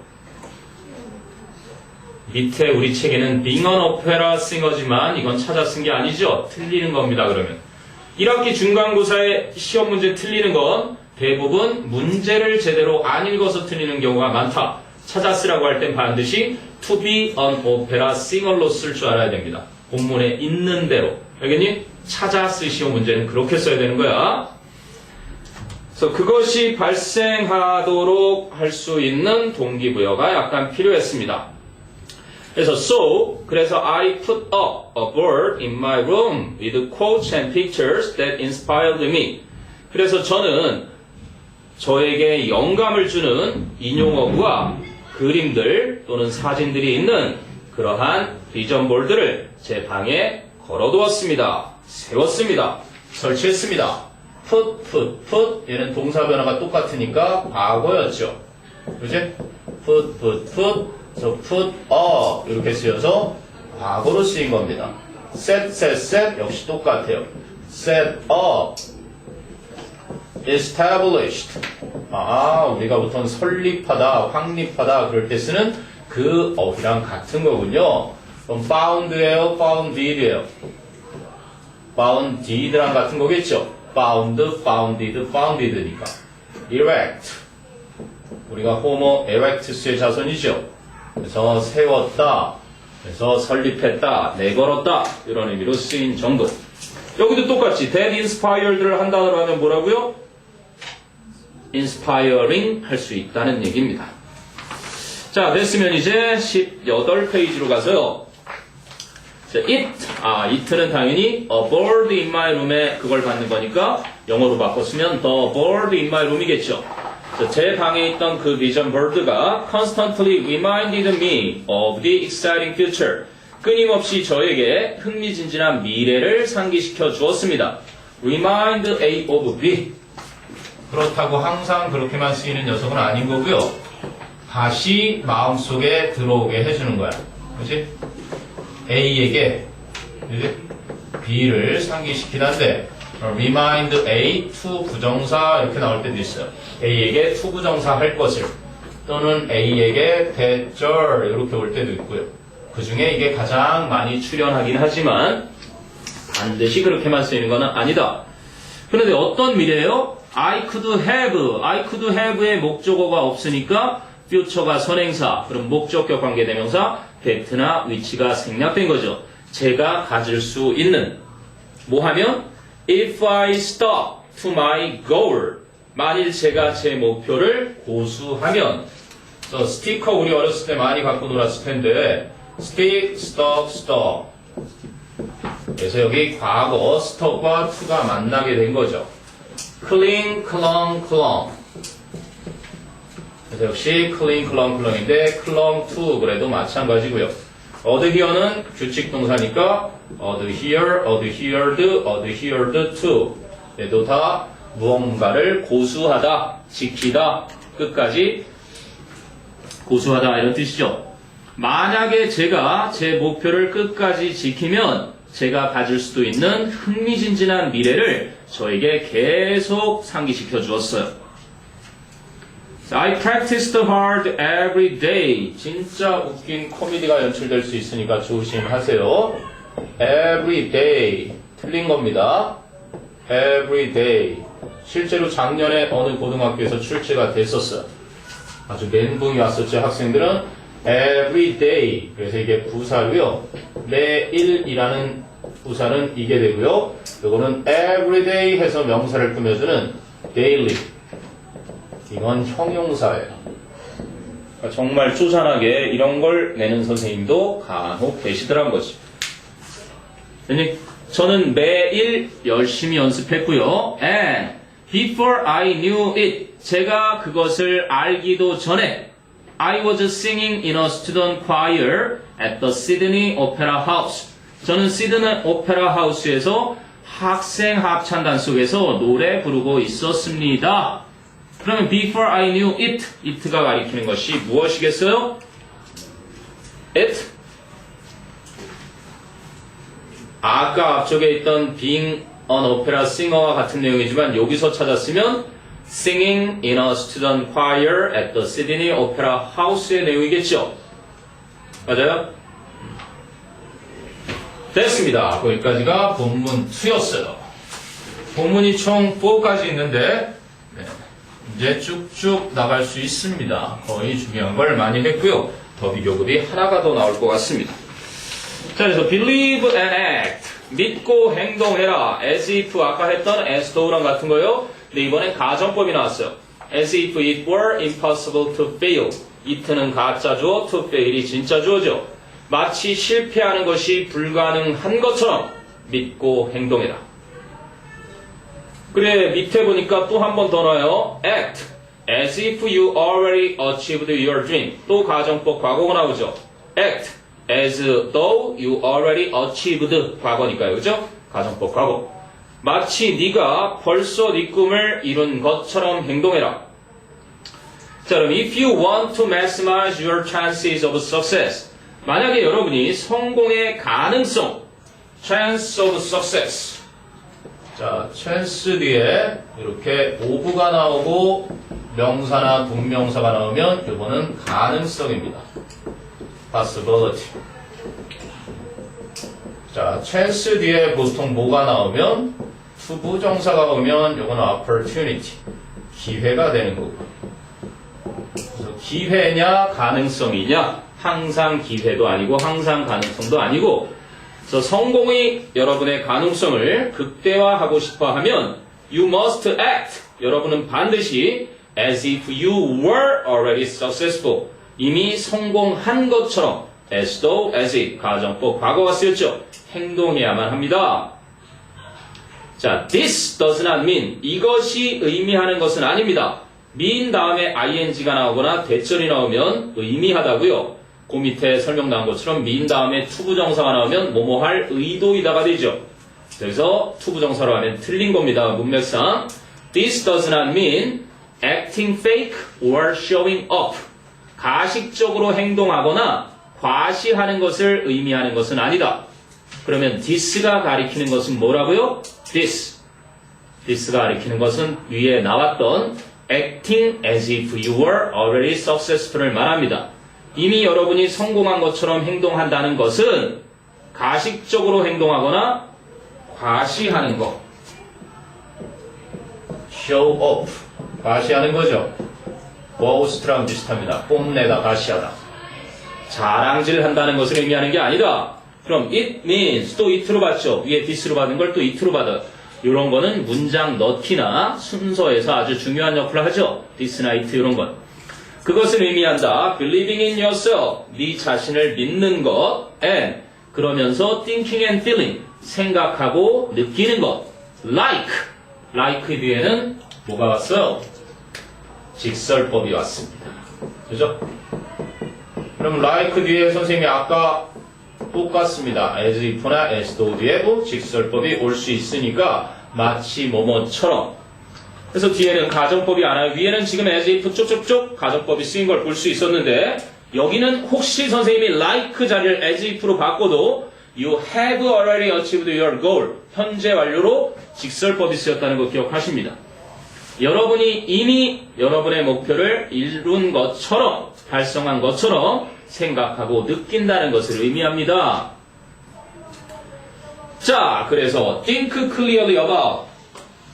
밑에 우리 책에는 being an opera singer지만 이건 찾아 쓴 게 아니죠. 틀리는 겁니다, 그러면. 1학기 중간고사의 시험 문제 틀리는 건 대부분 문제를 제대로 안 읽어서 틀리는 경우가 많다. 찾아 쓰라고 할 땐 반드시 to be an opera singer로 쓸 줄 알아야 됩니다. 본문에 있는 대로. 알겠니? 찾아 쓰시오 문제는 그렇게 써야 되는 거야. 그래서 그것이 발생하도록 할 수 있는 동기부여가 약간 필요했습니다. 그래서 그래서 I put up a board in my room with quotes and pictures that inspired me. 그래서 저는 저에게 영감을 주는 인용어구와 그림들 또는 사진들이 있는 그러한 비전볼드를 제 방에 걸어두었습니다. 세웠습니다. 설치했습니다. put 얘는 동사 변화가 똑같으니까 과거였죠. 그지? put 그래서 put up 이렇게 쓰여서 과거로 쓰인 겁니다. set 역시 똑같아요. set up established 우리가 보통 설립하다, 확립하다 그럴 때 쓰는 그 어휘랑 같은 거군요. 그럼 found예요, founded예요. founded랑 같은 거겠죠. founded니까. erect 우리가 homo erectus의 자손이죠. 그래서 세웠다, 그래서 설립했다, 내걸었다 이런 의미로 쓰인 정도. 여기도 똑같이 that inspired를 한 단어로 하면 뭐라고요? inspiring 할 수 있다는 얘기입니다. 자, 됐으면 이제 18페이지로 가서요. 자, it는 당연히 a bird in my room에 그걸 받는 거니까 영어로 바꿨으면 the bird in my room이겠죠. 자, 제 방에 있던 그 비전 bird가 constantly reminded me of the exciting future. 끊임없이 저에게 흥미진진한 미래를 상기시켜 주었습니다. remind A of B. 그렇다고 항상 그렇게만 쓰이는 녀석은 아닌 거고요. 다시 마음속에 들어오게 해주는 거야. 그렇지? A에게 그치? B를 상기시키는데 remind A to 부정사 이렇게 나올 때도 있어요. A에게 to 부정사 할 것을 또는 A에게 대절 이렇게 올 때도 있고요. 그 중에 이게 가장 많이 출연하긴 하지만 반드시 그렇게만 쓰이는 건 아니다. 그런데 어떤 미래예요? I could have의 목적어가 없으니까 future가 선행사, 그럼 목적격 관계대명사 that나 which가 생략된 거죠. 제가 가질 수 있는 뭐 하면 if I stop to my goal 만일 제가 제 목표를 고수하면 스티커 우리 어렸을 때 많이 갖고 놀았을 텐데 stick, stop 그래서 여기 과거 stop과 to가 만나게 된 거죠. cling, clung 그래서 역시 cling, clung인데 clung to 그래도 마찬가지고요. adhere는 규칙 동사니까 adhered to 얘도 다 무언가를 고수하다, 지키다, 끝까지 고수하다 이런 뜻이죠. 만약에 제가 제 목표를 끝까지 지키면 제가 가질 수도 있는 흥미진진한 미래를 저에게 계속 상기시켜 주었어요. I practiced hard every day. 진짜 웃긴 코미디가 연출될 수 있으니까 조심하세요. Every day. 틀린 겁니다. Every day. 실제로 작년에 어느 고등학교에서 출제가 됐었어요. 아주 멘붕이 왔었죠. 학생들은 every day. 그래서 이게 부사고요. 매일이라는 부사는 이게 되고요. 이거는 every day 해서 명사를 꾸며주는 daily. 이건 형용사예요. 그러니까 정말 쪼잔하게 이런 걸 내는 선생님도 간혹 계시더란 거지. 저는 매일 열심히 연습했고요. And before I knew it, 제가 그것을 알기도 전에 I was singing in a student choir at the Sydney Opera House. 저는 시드니 오페라 하우스에서 학생 합창단 속에서 노래 부르고 있었습니다. 그러면 before I knew it가 가리키는 것이 무엇이겠어요? it? 아까 앞쪽에 있던 being an opera singer와 같은 내용이지만 여기서 찾았으면 singing in a student choir at the Sydney Opera House의 내용이겠죠? 맞아요? 됐습니다. 거기까지가 본문 2였어요. 본문이 총 4까지 있는데 네, 이제 쭉쭉 나갈 수 있습니다. 거의 중요한 걸 많이 했고요. 더 비교급이 하나가 더 나올 것 같습니다. 자, 그래서 believe and act. 믿고 행동해라. as if 아까 했던 as though랑 같은 거요. 근데 이번엔 가정법이 나왔어요. as if it were impossible to fail. it는 가짜 주어, to fail이 진짜 주어죠. 마치 실패하는 것이 불가능한 것처럼 믿고 행동해라. 그래, 밑에 보니까 또 한 번 더 넣어요. act as if you already achieved your dream. 또 가정법 과거가 나오죠. act as though you already achieved 과거니까요. 그죠? 가정법 과거. 마치 네가 벌써 네 꿈을 이룬 것처럼 행동해라. 자, 그럼 if you want to maximize your chances of success. 만약에 여러분이 성공의 가능성, chance of success. 자, chance 뒤에 이렇게 of가 나오고 명사나 동명사가 나오면 이거는 가능성입니다. possibility. 자, chance 뒤에 보통 뭐가 나오면 투부정사가 오면 이거는 opportunity. 기회가 되는 거고. 그래서 기회냐 가능성이냐? 항상 기회도 아니고 항상 가능성도 아니고. 그래서 성공이 여러분의 가능성을 극대화하고 싶어 하면 you must act. 여러분은 반드시 as if you were already successful. 이미 성공한 것처럼 as though, as if 가정법 과거가 쓰였죠. 행동해야만 합니다. 자, this does not mean 이것이 의미하는 것은 아닙니다. mean 다음에 ing가 나오거나 대절이 나오면 의미하다고요. 그 밑에 설명 나온 것처럼 mean 다음에 투부정사가 나오면 뭐뭐 할 의도이다가 되죠. 그래서 투부정사로 하면 틀린 겁니다. 문맥상 this does not mean acting fake or showing off. 가식적으로 행동하거나 과시하는 것을 의미하는 것은 아니다. 그러면 this가 가리키는 것은 뭐라고요? this가 가리키는 것은 위에 나왔던 acting as if you were already successful을 말합니다. 이미 여러분이 성공한 것처럼 행동한다는 것은 가식적으로 행동하거나 과시하는 것. show off. 과시하는 거죠. boast랑 비슷합니다. 뽐내다, 과시하다. 자랑질 한다는 것을 의미하는 게 아니다. 그럼 it means 또 it로 받죠. 위에 this로 받은 걸 또 it로 받아. 이런 거는 문장 넣기나 순서에서 아주 중요한 역할을 하죠. this나 it 이런 건. 그것을 의미한다. believing in yourself. 네 자신을 믿는 것. and 그러면서 thinking and feeling. 생각하고 느끼는 것. like 뒤에는 뭐가 왔어요? 직설법이 왔습니다. 그죠? 그럼 like 뒤에 선생님이 아까 똑같습니다. as if나 as though 뒤에도 직설법이 올 수 있으니까 마치 뭐뭐처럼. 그래서 뒤에는 가정법이 안 와요. 위에는 지금 as if 쪽쪽쪽 가정법이 쓰인 걸 볼 수 있었는데 여기는 혹시 선생님이 like 자리를 as if로 바꿔도 you have already achieved your goal. 현재 완료로 직설법이 쓰였다는 거 기억하십니다. 여러분이 이미 여러분의 목표를 이룬 것처럼 달성한 것처럼 생각하고 느낀다는 것을 의미합니다. 자, 그래서 think clearly about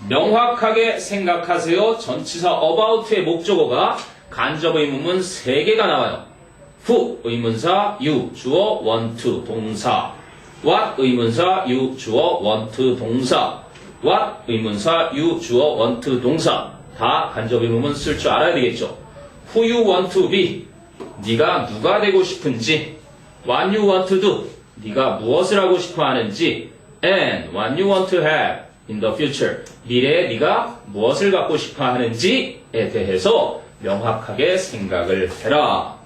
명확하게 생각하세요. 전치사 about의 목적어가 간접 의문문 3개가 나와요. who 의문사 you 주어 want to 동사 what 의문사 you 주어 want to 동사 what 의문사 you 주어 want to 동사 다 간접 의문문 쓸 줄 알아야 되겠죠. who you want to be 네가 누가 되고 싶은지 what you want to do 네가 무엇을 하고 싶어 하는지 and what you want to have in the future 미래에 네가 무엇을 갖고 싶어 하는지에 대해서 명확하게 생각을 해라.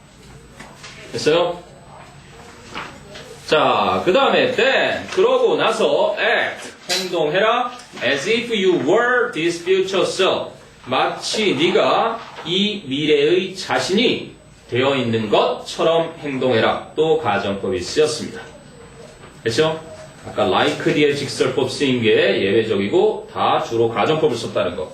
됐어요? 자, 그 다음에 then 그러고 나서 act 행동해라 as if you were this future self 마치 네가 이 미래의 자신이 되어 있는 것처럼 행동해라. 또 가정법이 쓰였습니다. 그렇죠? 아까 like 뒤에 직설법 쓰인 게 예외적이고 다 주로 가정법을 썼다는 거.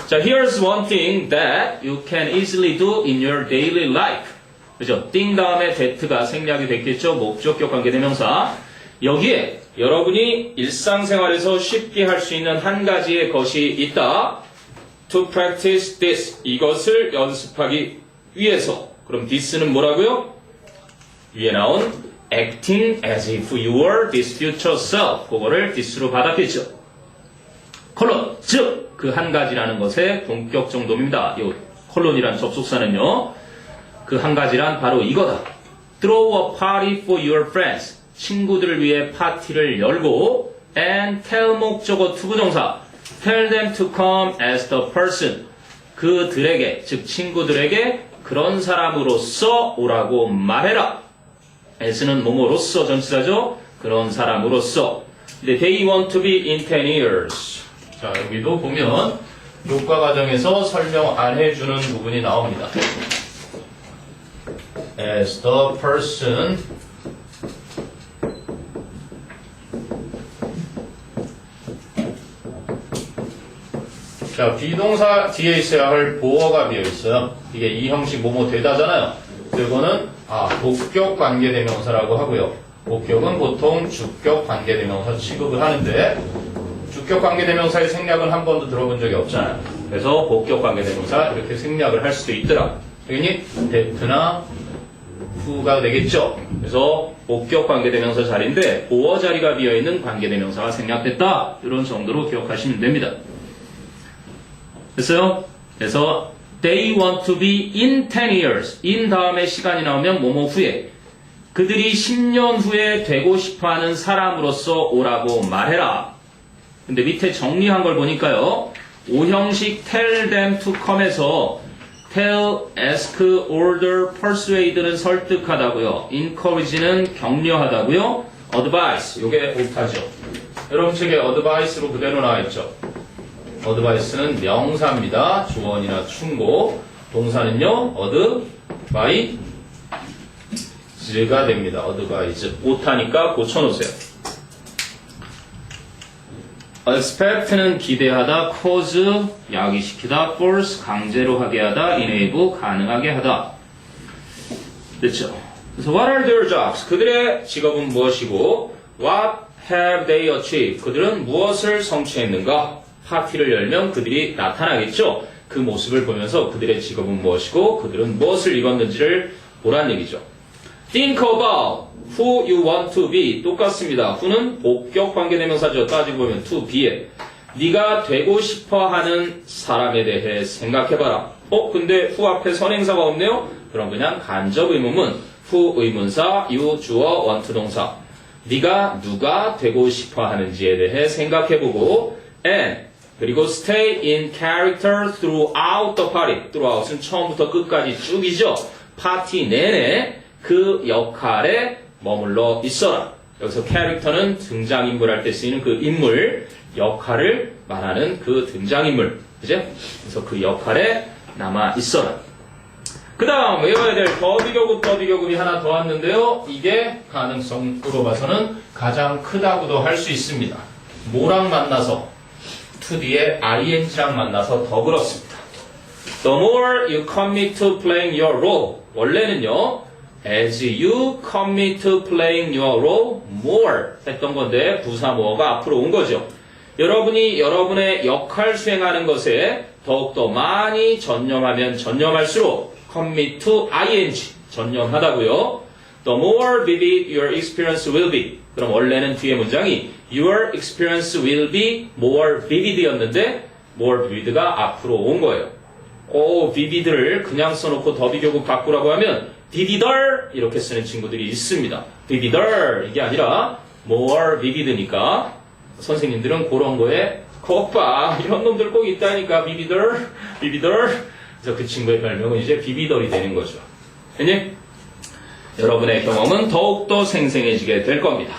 자, here's one thing that you can easily do in your daily life. 그죠? thing 다음에 that가 생략이 됐겠죠? 목적격 관계대명사. 여기에 여러분이 일상생활에서 쉽게 할 수 있는 한 가지의 것이 있다. To practice this. 이것을 연습하기 위해서. 그럼 this는 뭐라고요? 위에 나온 acting as if you were this future self. 그거를 this로 받았겠죠. 콜론. 즉, 그 한 가지라는 것의 본격 정도입니다. 이 콜론이라는 접속사는요. 그 한 가지란 바로 이거다. Throw a party for your friends. 친구들을 위해 파티를 열고 and tell 목적어 투부정사 tell them to come as the person. 그들에게, 즉 친구들에게 그런 사람으로서 오라고 말해라. as는 뭐뭐로서 전치사죠. 그런 사람으로서. 근데 they want to be in 10 years. 자, 여기도 보면 교과 과정에서 설명 안 해주는 부분이 나옵니다. as the person 자, 비동사 뒤에 있어야 할 보어가 비어 있어요. 이게 이 형식 뭐뭐 되다잖아요. 이거는 복격 관계대명사라고 하고요. 복격은 보통 주격 관계대명사 취급을 하는데 주격 관계대명사의 생략은 한 번도 들어본 적이 없잖아요. 그래서 복격 관계대명사 이렇게 생략을 할 수도 있더라. 그러니 that나 who가 되겠죠. 그래서 복격 관계대명사 자리인데 보어 자리가 비어있는 관계대명사가 생략됐다. 이런 정도로 기억하시면 됩니다. 됐어요? 그래서 they want to be in 10 years. in 다음에 시간이 나오면 뭐뭐 후에 그들이 10년 후에 되고 싶어하는 사람으로서 오라고 말해라. 근데 밑에 정리한 걸 보니까요. 5형식 tell them to come에서 tell, ask, order, persuade는 설득하다고요. encourage는 격려하다고요. advice, 요게 옳다죠. 여러분 책에 advice로 그대로 나와있죠. advice는 명사입니다. 주어이나 충고. 동사는요. advise가 됩니다. advise. 못하니까 고쳐놓으세요. expect는 기대하다, cause 야기시키다, force 강제로 하게 하다, enable 가능하게 하다. 됐죠? 그래서 what are their jobs? 그들의 직업은 무엇이고 what have they achieved? 그들은 무엇을 성취했는가? 파티를 열면 그들이 나타나겠죠? 그 모습을 보면서 그들의 직업은 무엇이고 그들은 무엇을 입었는지를 보란 얘기죠. Think about who you want to be. 똑같습니다. who는 복격 관계대명사죠. 따지고 보면 to be에. 네가 되고 싶어하는 사람에 대해 생각해봐라. 근데 who 앞에 선행사가 없네요? 그럼 그냥 간접 의문문. who 의문사, you 주어, want 동사. 네가 누가 되고 싶어하는지에 대해 생각해보고 and 그리고 stay in character throughout the party. throughout은 처음부터 끝까지 쭉이죠. 파티 내내 그 역할에 머물러 있어라. 여기서 캐릭터는 등장인물 할 때 쓰이는 그 인물, 역할을 말하는 그 등장인물. 그죠? 그래서 그 역할에 남아 있어라. 그 다음 외워야 될 더비교급이 하나 더 왔는데요. 이게 가능성으로 봐서는 가장 크다고도 할 수 있습니다. 뭐랑 만나서? to 뒤에 ing랑 만나서 더 그렇습니다. The more you commit to playing your role. 원래는요. As you commit to playing your role more 했던 건데 부사 more가 앞으로 온 거죠. 여러분이 여러분의 역할 수행하는 것에 더욱더 많이 전념하면 전념할수록 commit to ing 전념하다고요. The more vivid your experience will be. 그럼 원래는 뒤에 문장이 Your experience will be more vivid였는데 more vivid가 앞으로 온 거예요. vivid를 그냥 써놓고 더비교급 바꾸라고 하면 vivider 이렇게 쓰는 친구들이 있습니다. vivider 이게 아니라 more vivid니까 선생님들은 그런 거에 거봐 이런 놈들 꼭 있다니까 vivider 그래서 그 친구의 별명은 이제 vivider이 되는 거죠. 아니? 여러분의 경험은 더욱더 생생해지게 될 겁니다.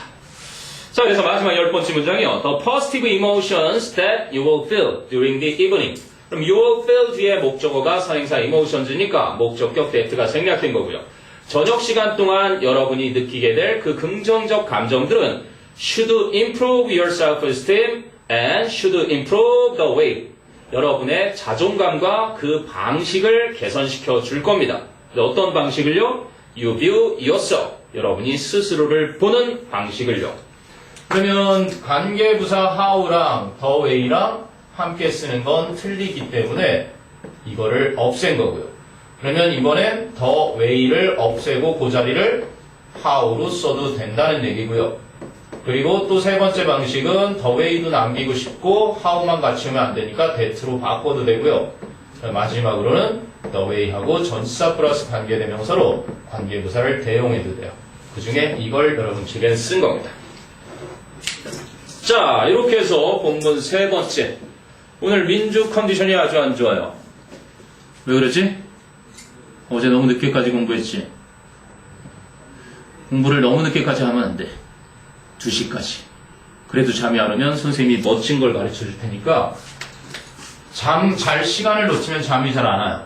자, 그래서 마지막 10번째 문장이요. The positive emotions that you will feel during the evening. 그럼 you will feel 뒤에 목적어가 선행사 emotions니까 목적격 that가 생략된 거고요. 저녁 시간 동안 여러분이 느끼게 될 그 긍정적 감정들은 should improve your self-esteem and should improve the way. 여러분의 자존감과 그 방식을 개선시켜 줄 겁니다. 어떤 방식을요? You view yourself. 여러분이 스스로를 보는 방식을요. 그러면 관계부사 how랑 the way랑 함께 쓰는 건 틀리기 때문에 이거를 없앤 거고요. 그러면 이번엔 the way를 없애고 그 자리를 how로 써도 된다는 얘기고요. 그리고 또 세 번째 방식은 the way도 남기고 싶고 how만 같이 오면 안 되니까 that로 바꿔도 되고요. 마지막으로는 the way하고 전치사 플러스 관계대명사로 관계부사를 대용해도 돼요. 그 중에 이걸 여러분 책에 쓴 겁니다. 자, 이렇게 해서 본문 세 번째. 오늘 민주 컨디션이 아주 안 좋아요. 왜 그러지? 어제 너무 늦게까지 공부했지? 공부를 너무 늦게까지 하면 안 돼. 2시까지. 그래도 잠이 안 오면 선생님이 멋진 걸 가르쳐 줄 테니까 잠 잘 시간을 놓치면 잠이 잘 안 와요.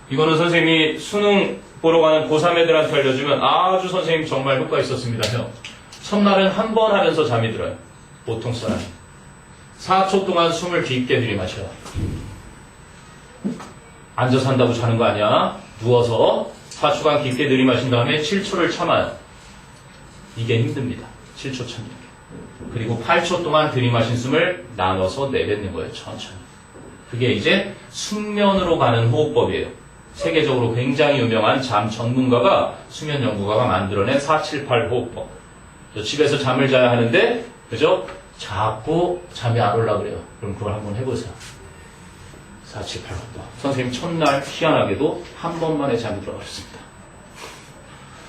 이거는 선생님이 수능 보러 가는 고3 애들한테 알려주면 아주 선생님 정말 효과 있었습니다. 형. 첫날은 한 번 하면서 잠이 들어요. 보통 사람이. 4초 동안 숨을 깊게 들이마셔요. 앉아서 한다고 자는 거 아니야. 누워서 4초간 깊게 들이마신 다음에 7초를 참아요. 이게 힘듭니다. 7초 참는 게. 그리고 8초 동안 들이마신 숨을 나눠서 내뱉는 거예요. 천천히. 그게 이제 숙면으로 가는 호흡법이에요. 세계적으로 굉장히 유명한 잠 전문가가 수면 연구가가 만들어낸 478 호흡법. 집에서 잠을 자야 하는데 그죠? 자꾸 잠이 안 올라 그래요. 그럼 그걸 한번 해보세요. 478 호흡법. 선생님 첫날 희한하게도 한 번만에 잠이 들어버렸습니다.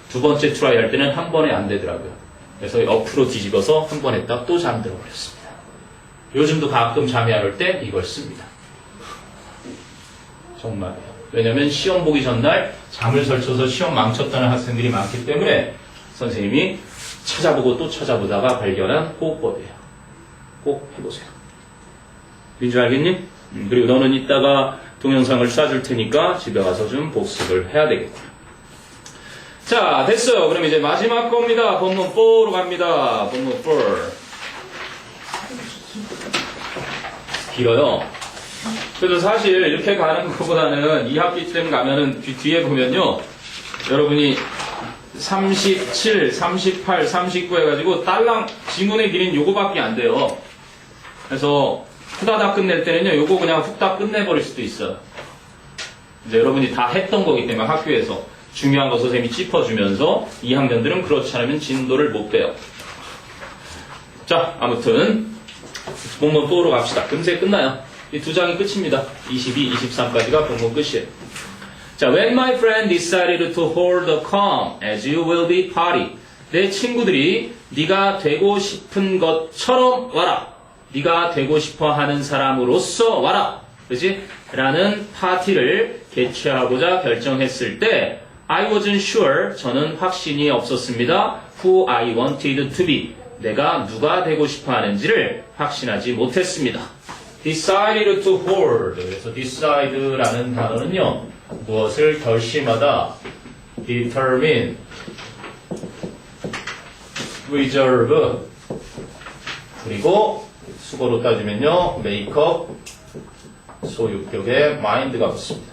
두 번째 트라이 할 때는 한 번에 안 되더라고요. 그래서 옆으로 뒤집어서 한 번 했다 또 잠 들어버렸습니다. 요즘도 가끔 잠이 안 올 때 이걸 씁니다. 정말이에요. 왜냐면 시험 보기 전날 잠을 설쳐서 시험 망쳤다는 학생들이 많기 때문에 선생님이 찾아보고 또 찾아보다가 발견한 호흡법이에요. 꼭 해보세요. 민주 알겠니? 그리고 너는 이따가 동영상을 쏴줄 테니까 집에 가서 좀 복습을 해야 되겠고요. 자, 됐어요. 그럼 이제 마지막 겁니다. 본문 4로 갑니다. 본문 4. 길어요. 그래서 사실 이렇게 가는 것보다는 2학기쯤 가면은 뒤에 보면요. 여러분이 37, 38, 39 해가지고 딸랑 지문의 길이는 요거밖에 안 돼요. 그래서 후다닥 끝낼 때는요. 요거 그냥 훅다 끝내버릴 수도 있어요. 이제 여러분이 다 했던 거기 때문에 학교에서 중요한 거 선생님이 짚어주면서 2학년들은 그렇지 않으면 진도를 못 빼요. 자, 아무튼 본문 4로 갑시다. 금세 끝나요. 이 두 장이 끝입니다. 22, 23까지가 본문 끝이에요. 자, when my friend decided to hold a calm as you will be party. 내 친구들이 네가 되고 싶은 것처럼 와라. 네가 되고 싶어 하는 사람으로서 와라. 그지? 라는 파티를 개최하고자 결정했을 때 I wasn't sure. 저는 확신이 없었습니다. Who I wanted to be. 내가 누가 되고 싶어 하는지를 확신하지 못했습니다. decided to hold. 그래서 decide라는 단어는요. 무엇을 결심하다. determine. reserve. 그리고 수거로 따지면요. make up. 소유격에 mind가 붙습니다.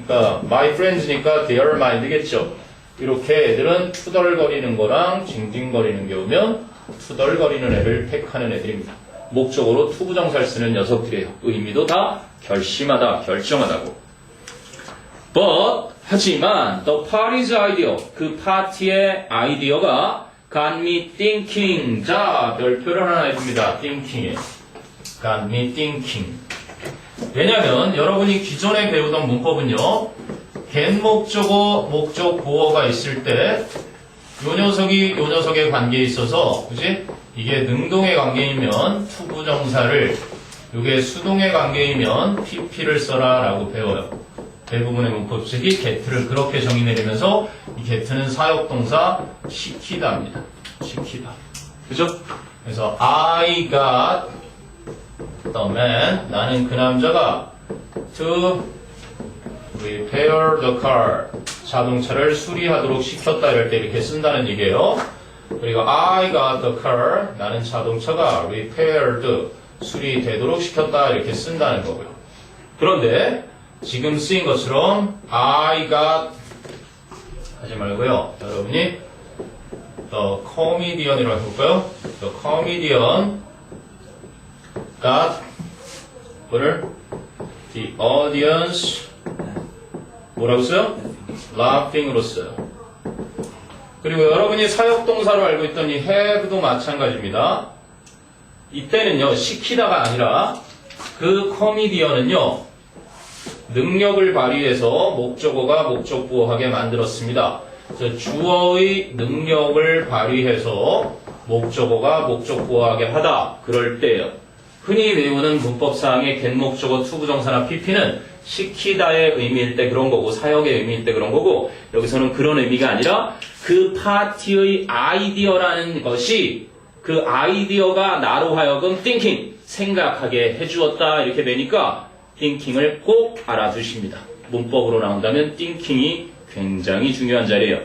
그러니까 my friends니까 their mind겠죠. 이렇게 애들은 투덜거리는 거랑 징징거리는 게 오면 투덜거리는 애를 택하는 애들입니다. 목적으로 투부정사를 쓰는 녀석들이에요. 의미도 다 결심하다, 결정하다고. But 하지만 the party's idea, 그 파티의 아이디어가 got me thinking. 자, 별표를 하나 해줍니다. thinking에. got me thinking. 왜냐면 여러분이 기존에 배우던 문법은요. get 목적어, 목적 보어가 있을 때 요 녀석이 요 녀석의 관계에 있어서 그지? 이게 능동의 관계이면 투부정사를 요게 수동의 관계이면 pp를 써라 라고 배워요. 대부분의 문법책이 get를 그렇게 정의 내리면서 이 get는 사역동사 시키다입니다. 시키다. 그죠? 그래서 I got the man. 나는 그 남자가 to repair the car. 자동차를 수리하도록 시켰다 이럴 때 이렇게 쓴다는 얘기예요. 그리고 I got the car. 나는 자동차가 repaired. 수리되도록 시켰다 이렇게 쓴다는 거고요. 그런데 지금 쓰인 것처럼 I got 하지 말고요. 여러분이 The comedian이라고 해볼까요? The comedian got 뭐를? The audience 뭐라고 써요? laughing으로 써요. 그리고 여러분이 사역동사로 알고 있던 이 have도 마찬가지입니다. 이때는요, 시키다가 아니라 그 코미디언은요, 능력을 발휘해서 목적어가 목적보호하게 만들었습니다. 그래서 주어의 능력을 발휘해서 목적어가 목적보호하게 하다. 그럴 때요. 흔히 외우는 문법상의 겐목적어 투부정사나 PP는 시키다의 의미일 때 그런 거고 사역의 의미일 때 그런 거고 여기서는 그런 의미가 아니라 그 파티의 아이디어라는 것이 그 아이디어가 나로 하여금 thinking, 생각하게 해주었다 이렇게 되니까 thinking을 꼭 알아두십니다. 문법으로 나온다면 thinking이 굉장히 중요한 자리예요.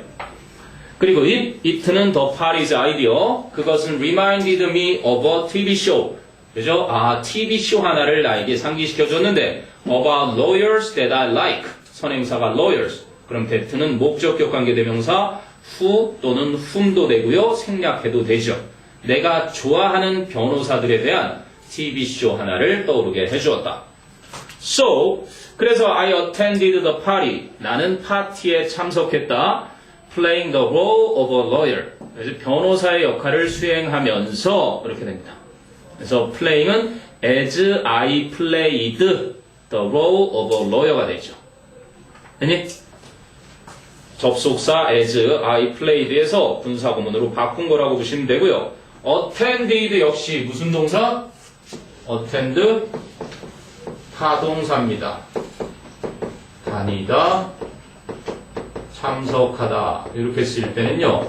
그리고 it는 the party's idea. 그것은 reminded me of a TV show. 그죠? TV쇼 하나를 나에게 상기시켜줬는데 about lawyers that I like. 선행사가 lawyers. 그럼 that는 목적격 관계대명사 who 또는 whom도 되고요. 생략해도 되죠. 내가 좋아하는 변호사들에 대한 TV쇼 하나를 떠오르게 해주었다. So, 그래서 I attended the party. 나는 파티에 참석했다. Playing the role of a lawyer. 그래서 변호사의 역할을 수행하면서 이렇게 됩니다. 그래서 playing은 as I played the role of a lawyer가 되죠. 됐니? 접속사 as I played에서 분사구문으로 바꾼 거라고 보시면 되고요. attended 역시 무슨 동사? attend 타동사입니다. 다니다, 참석하다 이렇게 쓰일 때는요.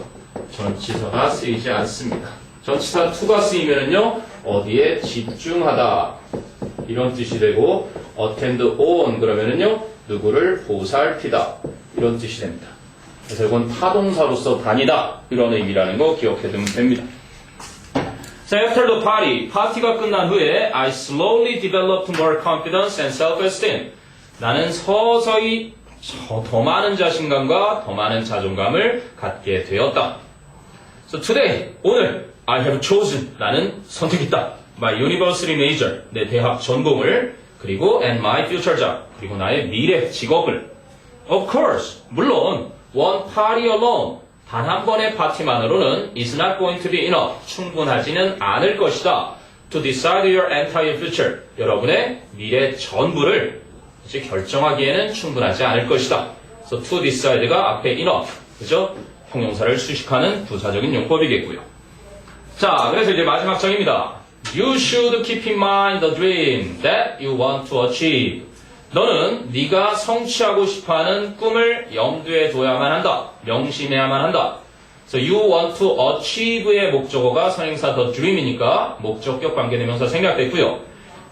전치사가 쓰이지 않습니다. 전치사 to가 쓰이면은요. 어디에 집중하다 이런 뜻이 되고 attend on 그러면은요. 누구를 보살피다 이런 뜻이 됩니다. 그래서 이건 타동사로서 다니다 이런 의미라는 거 기억해두면 됩니다. 자, after the party, 파티가 끝난 후에 I slowly developed more confidence and self-esteem. 나는 서서히 더 많은 자신감과 더 많은 자존감을 갖게 되었다. So today, 오늘 I have chosen, 나는 선택했다. My university major, 내 대학 전공을 그리고 and my future job, 그리고 나의 미래 직업을. Of course, 물론 one party alone, 단 한 번의 파티만으로는 is not going to be enough, 충분하지는 않을 것이다. To decide your entire future, 여러분의 미래 전부를 이제 결정하기에는 충분하지 않을 것이다. So to decide가 앞에 enough, 그죠? 형용사를 수식하는 부사적인 용법이겠고요. 자, 그래서 이제 마지막 장입니다. You should keep in mind the dream that you want to achieve. 너는 네가 성취하고 싶어하는 꿈을 염두에 둬야만 한다. 명심해야만 한다. So you want to achieve의 목적어가 선행사 the dream이니까 목적격 관계대명사 생략됐고요.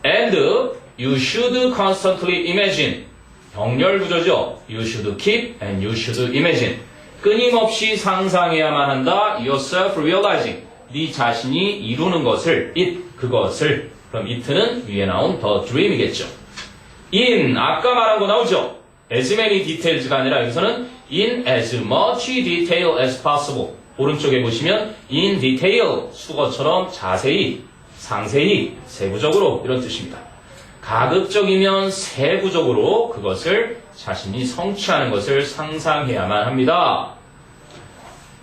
And you should constantly imagine. 병렬구조죠. You should keep and you should imagine. 끊임없이 상상해야만 한다. Yourself realizing. 네 자신이 이루는 것을, 그것을. 그럼 it는 위에 나온 the dream이겠죠. in, 아까 말한 거 나오죠? as many details가 아니라 여기서는 in as much detail as possible. 오른쪽에 보시면 in detail, 수거처럼 자세히, 상세히, 세부적으로 이런 뜻입니다. 가급적이면 세부적으로 그것을 자신이 성취하는 것을 상상해야만 합니다.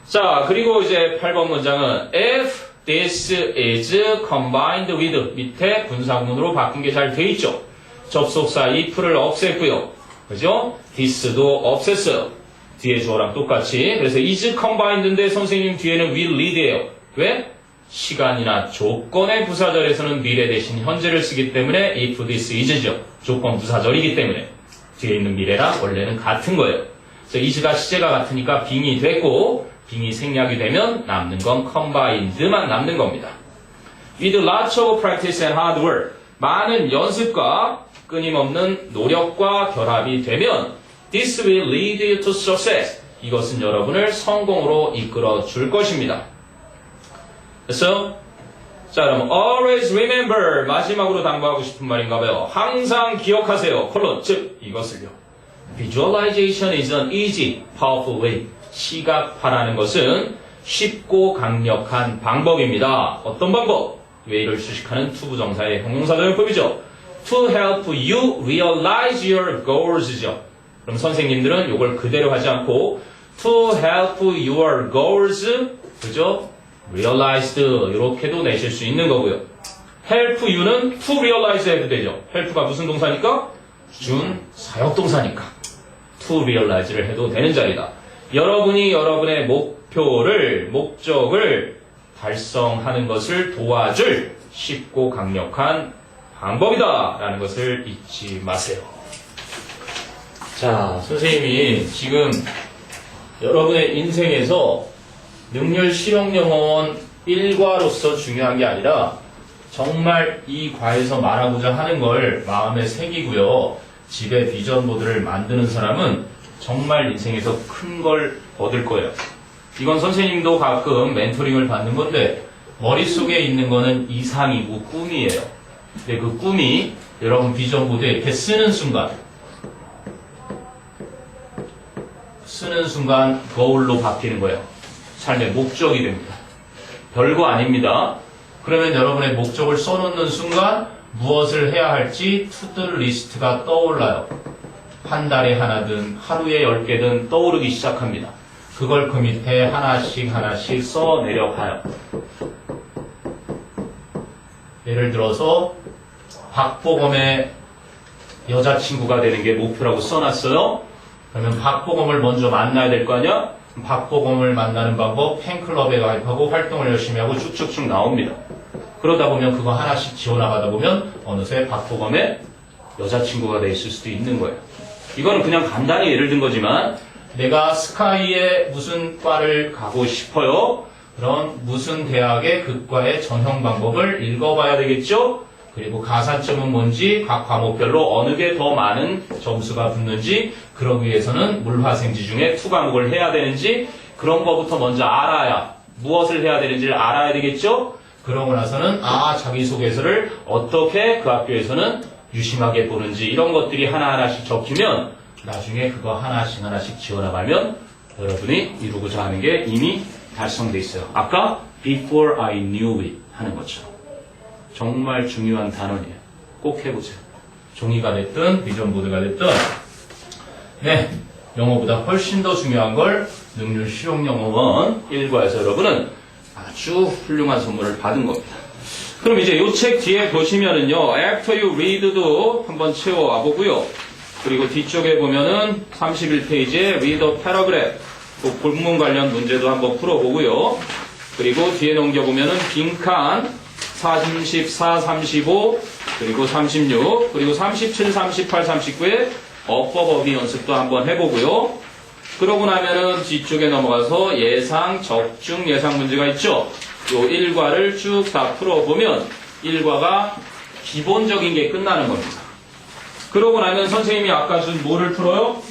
자, 그리고 이제 8번 문장은 if this is combined with 밑에 분사구문으로 바뀐 게 잘 돼 있죠. 접속사 if를 없앴고요. 그죠? this도 없앴어요. 뒤에 주어랑 똑같이. 그래서 is combined인데 선생님 뒤에는 will lead예요. 왜? 시간이나 조건의 부사절에서는 미래 대신 현재를 쓰기 때문에 if this is죠. 조건 부사절이기 때문에 뒤에 있는 미래랑 원래는 같은 거예요. 그래서 is가 시제가 같으니까 빙이 됐고 빙이 생략이 되면 남는 건 combined만 남는 겁니다. With lots of practice and hard work. 많은 연습과 끊임없는 노력과 결합이 되면 This will lead you to success. 이것은 여러분을 성공으로 이끌어 줄 것입니다. 그래서 자, 그럼 always remember 마지막으로 당부하고 싶은 말인가 봐요. 항상 기억하세요. 콜론 즉 이것을요. Visualization is an easy, powerful way. 시각화라는 것은 쉽고 강력한 방법입니다. 어떤 방법? way를 수식하는 투부정사의 형용사적용법이죠. To help you realize your goals죠. 그럼 선생님들은 이걸 그대로 하지 않고 to help your goals, 그죠? realized 이렇게도 내실 수 있는 거고요. help you는 to realize 해도 되죠. help가 무슨 동사니까? 준 사역동사니까 to realize를 해도 되는 자리다. 여러분이 여러분의 목적을 달성하는 것을 도와줄 쉽고 강력한 방법이다 라는 것을 잊지 마세요. 자, 선생님이 지금 여러분의 인생에서 능률 실용 영어원 1과로서 중요한 게 아니라 정말 이 과에서 말하고자 하는 걸 마음에 새기고요. 집에 비전 보드를 만드는 사람은 정말 인생에서 큰 걸 얻을 거예요. 이건 선생님도 가끔 멘토링을 받는 건데 머릿속에 있는 거는 이상이고 꿈이에요. 근데 그 꿈이 여러분 비전 보드에 이렇게 쓰는 순간 거울로 바뀌는 거예요. 삶의 목적이 됩니다. 별거 아닙니다. 그러면 여러분의 목적을 써놓는 순간 무엇을 해야 할지 투두 리스트가 떠올라요. 한 달에 하나든 하루에 10개든 떠오르기 시작합니다. 그걸 그 밑에 하나씩 써 내려가요. 예를 들어서 박보검의 여자친구가 되는 게 목표라고 써놨어요. 그러면 박보검을 먼저 만나야 될 거 아니야? 박보검을 만나는 방법, 팬클럽에 가입하고 활동을 열심히 하고 쭉쭉쭉 나옵니다. 그러다 보면 그거 하나씩 지어나가다 보면 어느새 박보검의 여자친구가 돼 있을 수도 있는 거예요. 이거는 그냥 간단히 예를 든 거지만 내가 스카이에 무슨 과를 가고 싶어요? 그럼 무슨 대학의 그 과의 전형 방법을 읽어봐야 되겠죠? 그리고 가산점은 뭔지 각 과목별로 어느 게 더 많은 점수가 붙는지 그러기 위해서는 물화생지 중에 2과목을 해야 되는지 그런 거부터 먼저 알아야 무엇을 해야 되는지를 알아야 되겠죠? 그러고 나서는 자기소개서를 어떻게 그 학교에서는 유심하게 보는지 이런 것들이 하나하나씩 적히면 나중에 그거 하나씩 지어나가면 여러분이 이루고자 하는 게 이미 달성돼 있어요. 아까 before I knew it 하는 것처럼 정말 중요한 단원이에요. 꼭 해보세요. 종이가 됐든 비전보드가 됐든 네, 영어보다 훨씬 더 중요한 걸 능률 실용영어원 1과에서 여러분은 아주 훌륭한 선물을 받은 겁니다. 그럼 이제 이 책 뒤에 보시면은요, After you read도 한번 채워와 보고요. 그리고 뒤쪽에 보면은 31페이지에 read a paragraph, 그 본문 관련 문제도 한번 풀어보고요. 그리고 뒤에 넘겨보면은 빈칸 34, 35, 그리고 36, 그리고 37, 38, 39에 어법어비 연습도 한번 해보고요. 그러고 나면은 뒤쪽에 넘어가서 예상, 적중 예상 문제가 있죠. 요 1과를 쭉 다 풀어보면 1과가 기본적인 게 끝나는 겁니다. 그러고 나면 선생님이 아까 준 뭐를 풀어요?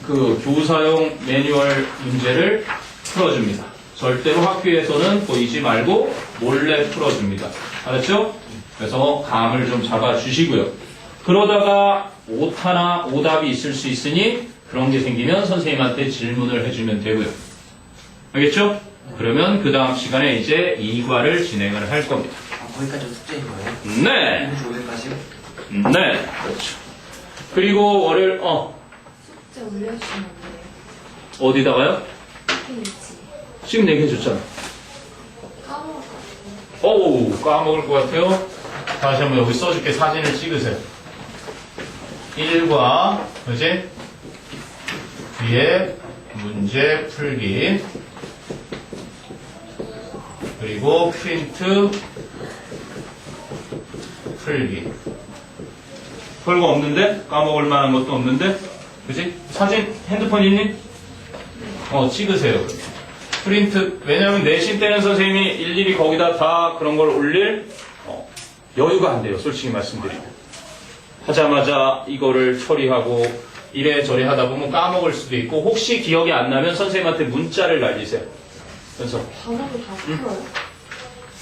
그 교사용 매뉴얼 문제를 풀어줍니다. 절대로 학교에서는 보이지 말고 몰래 풀어줍니다. 알았죠? 그래서 감을 좀 잡아주시고요. 그러다가 오타나 오답이 있을 수 있으니 그런 게 생기면 선생님한테 질문을 해주면 되고요. 알겠죠? 그러면 그 다음 시간에 이제 2과를 진행을 할 겁니다. 거기까지 숙제인 거예요? 네. 25개까지요? 네. 그렇죠. 그리고 월요일, 숙제 올려주시면 안 돼요? 어디다가요? 페이지. 지금 얘기해줬잖아. 까먹을 것 같아요. 어우, 까먹을 것 같아요. 다시 한번 여기 써줄게. 사진을 찍으세요. 1과, 그지? 뒤에 문제 풀기. 그리고 프린트 풀기. 별거 없는데? 까먹을 만한 것도 없는데? 그지? 사진, 핸드폰 있니? 찍으세요. 프린트, 왜냐면 내신 때는 선생님이 일일이 거기다 다 그런 걸 올릴 여유가 안 돼요. 솔직히 말씀드리면. 하자마자 이거를 처리하고 이래저래 하다 보면 까먹을 수도 있고 혹시 기억이 안 나면 선생님한테 문자를 날리세요. 그래서 단어도 다 풀어요?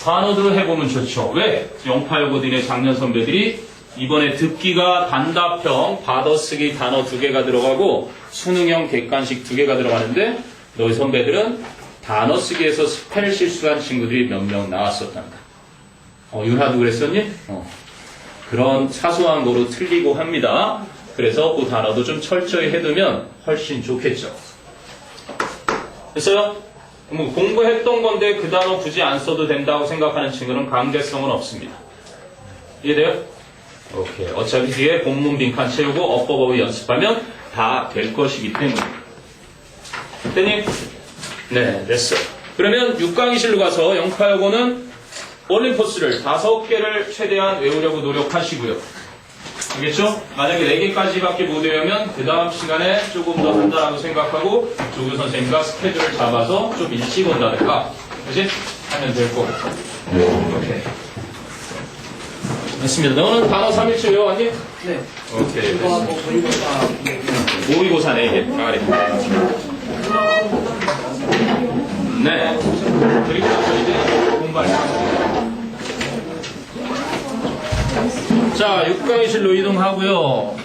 단어도 해보면 좋죠. 왜? 영파여고들의 작년 선배들이 이번에 듣기가 단답형, 받아쓰기 단어 2개가 들어가고 수능형 객관식 2개가 들어가는데 너희 선배들은 단어 쓰기에서 스펠 실수한 친구들이 몇 명 나왔었단다. 윤하도 그랬었니? 그런 사소한 거로 틀리고 합니다. 그래서 그 단어도 좀 철저히 해두면 훨씬 좋겠죠. 됐어요? 뭐 공부했던 건데 그 단어 굳이 안 써도 된다고 생각하는 친구는 강제성은 없습니다. 이해돼요? 오케이. 어차피 뒤에 본문 빈칸 채우고 어법어휘 연습하면 다 될 것이기 때문에. 됐니? 네, 됐어. 그러면 6강의실로 가서 영파여고는 올림포스를 5개를 최대한 외우려고 노력하시고요. 알겠죠? 만약에 4개까지밖에 못 외우면 그 다음 시간에 조금 더 한다라고 생각하고 조교 선생님과 스케줄을 잡아서 좀 일찍 온다든가, 그치? 하면 될 거고. 오케이. 됐습니다. 너는 단어 3일치 외워왔니? 네. 오케이. 이거 모의고사 모의고사 4개. 가리. 네. 그리고 나서 이제 공부할 자, 6강의실로 이동하고요.